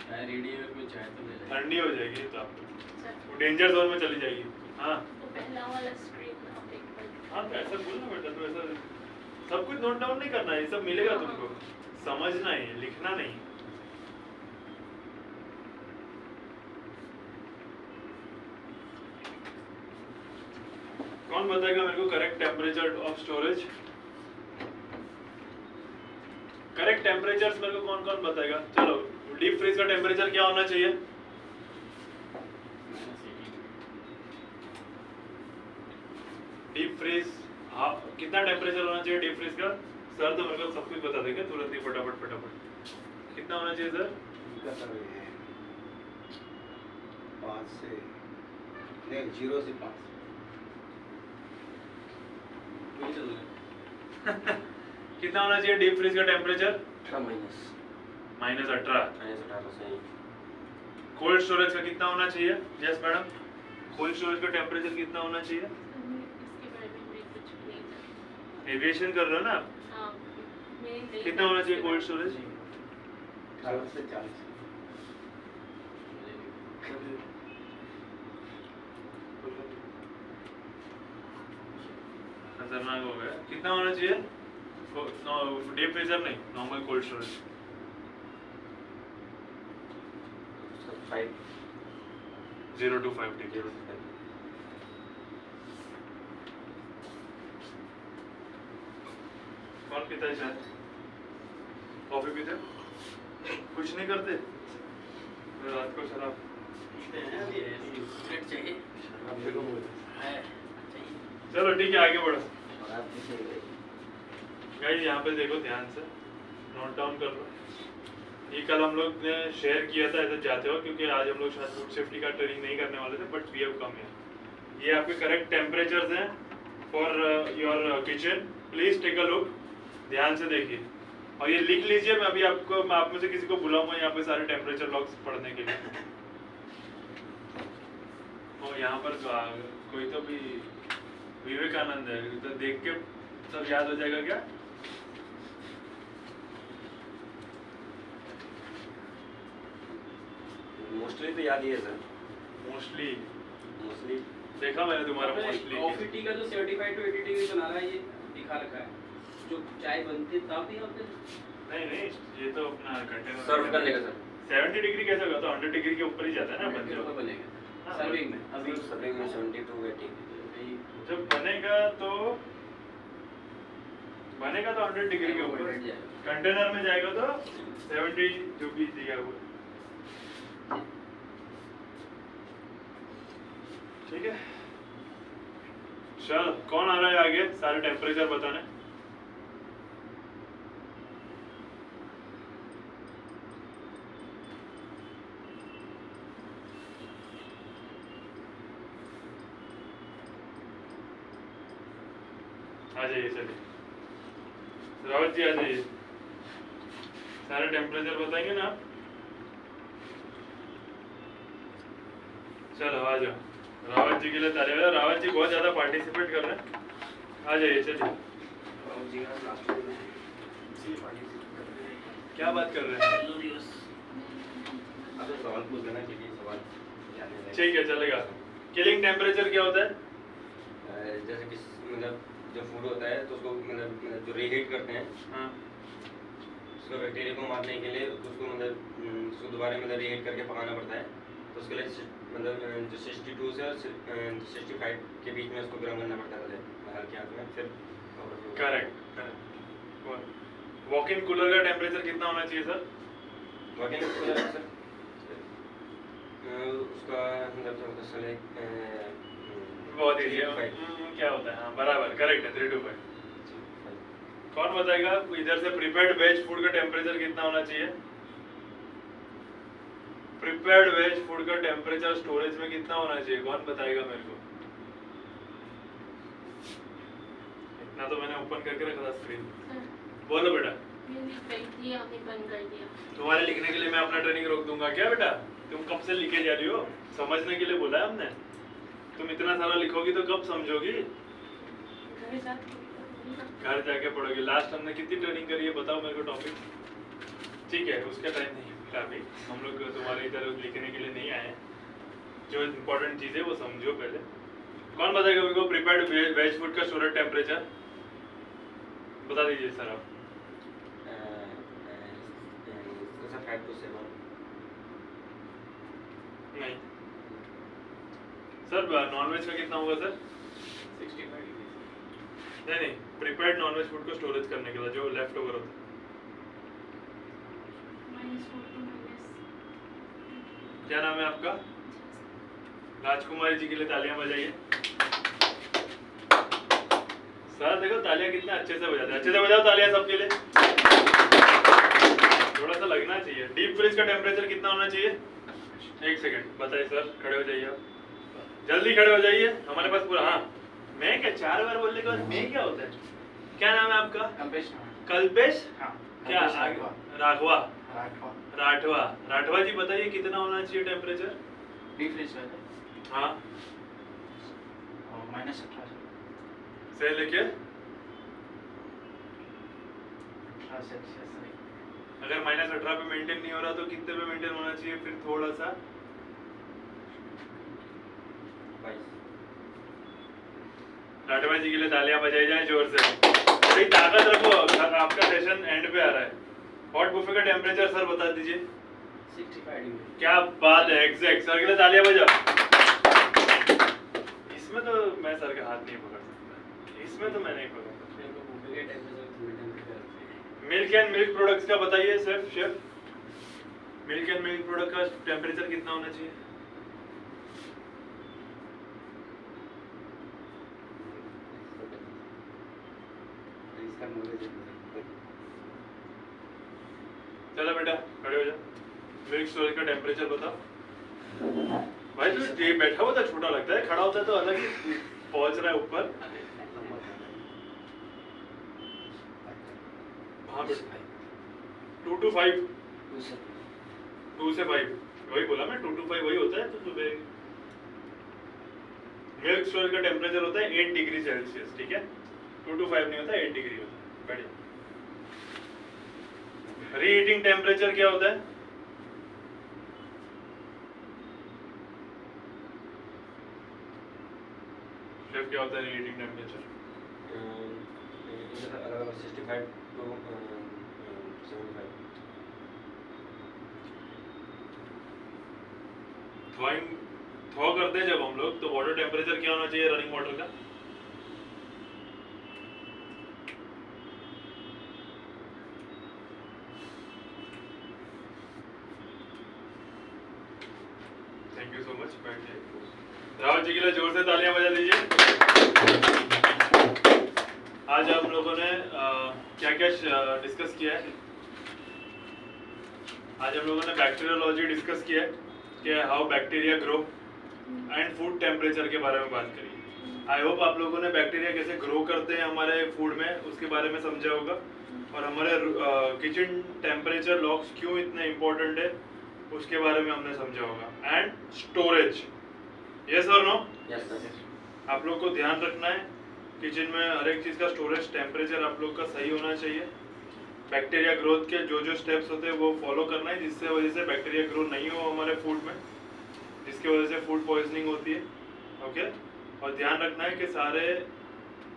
चाय रेडी है कोई चाय तो ले ले ठंडी हो जाएगी तो आपको अच्छा, वो डेंजर जोन में चली जाएगी. हाँ तो पहला वाला स्क्रीन आप एक बार हाँ तो ऐसा बोलना बेटा. तो ऐसा सब कुछ नोट डाउन नहीं करना है. ये सब मिलेगा तुमको. समझना है, लिखना नहीं. कौन बताएगा मेरे को correct temperature of storage? Correct temperatures मेरे को कौन कौन बताएगा? चलो डीप फ्रीज का टेम्परेचर क्या होना चाहिए? डीप फ्रीज हाँ कितना टेम्परेचर होना चाहिए डीप फ्रीज का? सर तो मेरे को सब कुछ बता देंगे तुरंत ही फटाफट फटाफट. कितना होना चाहिए सर? इनका सर ये 5 से नहीं 0 से 5. कितना होना चाहिए डीप फ्रीज का टेम्परेचर? माइनस -18. सही. कोल्ड स्टोरेज का कितना होना चाहिए? Yes madam. कोल्ड स्टोरेज का टेम्परेचर कितना होना चाहिए? इसके बारे में मैं कुछ भी नहीं जानती. एविएशन कर रहे हो ना आप? हाँ मैं नहीं कितना होना चाहिए इसके कोल्ड बारे में. स्टोरेज? 18 से 40. खतरनाक हो गया. कितना होना चाहिए? डीप फ्रीजर नहीं normal cold storage. 5 0 to 5 degree. कौन पीता है चाय? कॉफी पीते हो? कुछ नहीं करते? रात को शराब. सिगरेट चाहिए है चाहिए चलो ठीक है आगे बढ़ो. और आप किसे गाइस यहाँ पे देखो ध्यान से. नोट डाउन कर लो. ये कल हम लोग ने शेयर किया था ऐसे जाते हो क्योंकि आज हम लोग शायद फूड सेफ्टी का ट्रेनिंग नहीं करने वाले थे but we have come here. ये आपके करेक्ट टेम्परेचर्स हैं for your kitchen. Please take a look. ध्यान से देखिए और ये लिख लीजिए. मैं अभी आपको मैं आप में से किसी को बुलाऊंगा यहाँ पे सारे टेम्परेचर लॉग्स पढ़ने के लिए. और यहाँ पर कोई तो भी विवेकानंद है तो देख के सब याद हो जाएगा क्या? मोस्टली तो याद ही है सर. मोस्टली मोस्टली देखा मैंने तुम्हारा मोस्टली. कॉफी टी का जो सर्टिफाइड टू 80 डिग्री बना रहा है ये दिखा रखा है जो चाय बनती है तब भी होते नहीं नहीं ये तो अपना कंटेनर सर्व करने का सर. 70 डिग्री कैसे होगा? तो 100 डिग्री के ऊपर ही जाता है ना बनते हो. बनेगा सर्विंग में अभी सर्विंग में 70 to 80. जब बनेगा तो 100 डिग्री के ऊपर. कंटेनर में जाएगा तो 70 जो भी दिया हुआ. ठीक है चल कौन आ रहा है आगे सारे टेम्परेचर बताने? आ जाइए चलिए. रावत जी आ जाइए. सारे टेम्परेचर बताएंगे ना आप? चलो आ जाओ. रावत जी के लिए तालियां. रावत जी बहुत ज्यादा पार्टिसिपेट कर रहे हैं. आ जाइए चलिए. क्या बात कर रहे हैं? अब तो सवाल पूछ लेना चाहिए सवाल जानने लायक. ठीक है चलेगा. किलिंग टेम्परेचर क्या होता है? जैसे कि मतलब जो फूड होता है तो उसको मतलब जो रीहीट करते हैं हाँ उसको बैक्टीरिया को मारने के लिए उसको मतलब उसको दोबारा मतलब रीहीट करके पकाना पड़ता है. तो उसके लिए मतलब जो 62 से 65 के बीच में उसको गर्म करना पड़ता है पहले हल्के हाथ में फिर. Correct correct. Walk in cooler का टेम्परेचर कितना होना चाहिए सर? वर्किंग सर उसका मतलब चले बहुत इजी है. क्या होता है? हाँ बराबर करेक्ट है. 3 to 5. कौन बताएगा इधर से प्रिपेयर्ड वेज फूड का टेम्परेचर कितना होना चाहिए? प्रिपेयर्ड वेज फूड का टेम्परेचर स्टोरेज में कितना होना चाहिए? कौन बताएगा मेरे को? इतना तो मैंने ओपन करके रखा था स्क्रीन. सर बोलो बेटा. मैंने फेंक दिया, आपने बंद कर दिया. तुम्हारे लिखने के लिए मैं अपना ट्रेनिंग रोक दूंगा क्या बेटा? तुम कब से लिखे जा रही हो? समझने के लिए बोला है हमने। तुम इतना सारा लिखोगी तो कब समझोगी? घर जाके पढ़ोगी। लास्ट हमने कितनी ट्रेनिंग करी है बताओ मेरे को टॉपिक। ठीक है, उसका टाइम नहीं मिला अभी। हम लोग तुम्हारे इधर लिखने के लिए नहीं आए हैं। जो इम्पोर्टेंट चीज़ है वो समझो पहले। कौन बताएगा मेरे को प्रिपेयर्ड वेज फूड का स्टोरेज टेम्परेचर? बता दीजिए सर आप। 5 to 7 नहीं सर, नॉनवेज का कितना होगा सर? 65 नहीं, प्रिपेयर्ड नॉनवेज फूड को स्टोरेज करने के लिए जो लेफ्ट ओवर होता है। क्या नाम है आपका? राजकुमारी जी के लिए तालियां बजाइए। सर देखो तालियां कितने अच्छे से बजाते हैं। अच्छे से बजाओ तालियां सबके लिए। थोड़ा सा लगना चाहिए। डीप फ्रीज का टेम्परेचर कितना होना चाहिए? 1 सेकंड बताइए सर। खड़े हो जाइए आप, जल्दी खड़े हो जाइए। हमारे पास पूरा, हाँ मैं क्या 4 बार बोलने के बाद मैं क्या होता है? क्या नाम है आपका? कल्पेश कल्पेश? हाँ क्या कल्पेश आगे? राघवा राघवा। राघवा राठवा जी बताइए कितना होना चाहिए टेम्परेचर? डीप फ्रीज है हाँ और -18 से लेके 18 सेल्सियस नहीं अगर -18 पे मेंटेन नहीं हो रहा तो कितने पे मेंटेन होना चाहिए? फिर थोड़ा सा 22 राठवा जी के लिए तालियां बजाई जाए जोर से। थोड़ी ताकत रखो, आपका सेशन एंड पे आ रहा है। हॉट बुफे का टेम्परेचर सर बता दीजिए। 65 डिग्री। क्या बात है, एग्जैक्ट। सर के लिए तालियां बजाओ। इसमें तो मैं सर का हाथ नहीं पकड़ सकता, इसमें तो मैं नहीं पकड़ सकता। मेरे को बुफे के टेम्परेचर मेंटेन करके रखते हैं। मिल्क एंड मिल्क प्रोडक्ट्स का बताइए chef. Milk and milk product का टेम्परेचर कितना होना चाहिए? इसका नॉलेज है। चलो बेटा खड़े हो जा। मिल्क स्टोरेज का टेम्परेचर बताओ। भाई तो ये बैठा हुआ था छोटा लगता है, खड़ा होता है तो अलग ही पहुंच रहा है ऊपर। हाँ बेटा 2 to 5 2 से 5 वही बोला मैं। 2 to 5 वही होता है। तो सुबह मिल्क स्टोरेज का टेम्परेचर होता है 8 डिग्री सेल्सियस। ठीक है, 2 to 5 नहीं होता, 8 डिग्री होता है। बढ़िया। रीहीटिंग टेम्परेचर क्या होता है? शेफ क्या होता है रीहीटिंग टेम्परेचर? अलग 65 to 75 थॉ करते हैं जब हम लोग, तो वाटर टेम्परेचर क्या होना चाहिए रनिंग वाटर का? Thank you so much. बैठिए। रावत जी के लिए जोर से तालियां बजा दीजिए। आज हम लोगों ने क्या क्या डिस्कस किया है? आज हम लोगों ने बैक्टीरियोलॉजी डिस्कस किया है कि how bacteria grow and food temperature के बारे में बात करी। आई होप आप लोगों ने बैक्टीरिया कैसे ग्रो करते हैं हमारे फूड में उसके बारे में समझा होगा, और हमारे किचन टेम्परेचर लॉक्स क्यों इतने इम्पोर्टेंट है उसके बारे में हमने समझा होगा। एंड स्टोरेज, यस और नो? Yes sir. आप लोग को ध्यान रखना है किचन में हर एक चीज़ का स्टोरेज टेम्परेचर आप लोग का सही होना चाहिए। बैक्टीरिया ग्रोथ के जो जो स्टेप्स होते हैं वो फॉलो करना है, जिससे वजह से बैक्टीरिया ग्रो नहीं हो हमारे फूड में, जिसकी वजह से फूड पॉइजनिंग होती है। ओके, और ध्यान रखना है कि सारे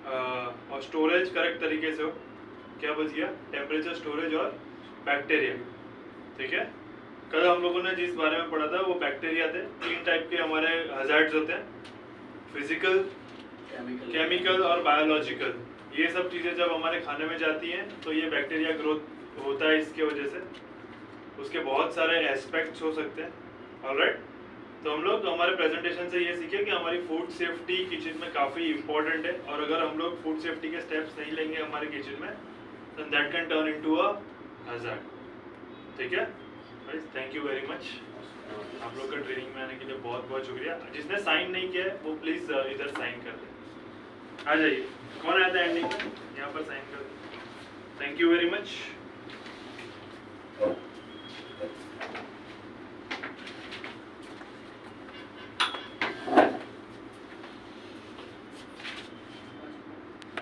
और स्टोरेज करेक्ट तरीके से हो। क्या बच गया? टेम्परेचर, स्टोरेज और बैक्टीरिया। ठीक है, कल हम लोगों ने जिस बारे में पढ़ा था वो बैक्टीरिया थे। 3 टाइप के हमारे हजार्ड्स होते हैं, फिजिकल, केमिकल और बायोलॉजिकल। ये सब चीज़ें जब हमारे खाने में जाती हैं तो ये बैक्टीरिया ग्रोथ होता है इसके वजह से। उसके बहुत सारे एस्पेक्ट्स हो सकते हैं। ऑलराइट, तो हम लोग हमारे प्रेजेंटेशन से ये सीखे कि हमारी फूड सेफ्टी किचन में काफ़ी इंपॉर्टेंट है, और अगर हम लोग फूड सेफ्टी के स्टेप्स नहीं लेंगे हमारे किचन में then that can turn into a hazard। ठीक है, थैंक यू वेरी मच। आप लोग का ट्रेनिंग में आने के लिए बहुत बहुत शुक्रिया। जिसने साइन नहीं किया है वो प्लीज़ इधर साइन कर दे। आ जाइए, कौन आया था एंडिंग में? यहाँ पर साइन कर दे। Thank you very much.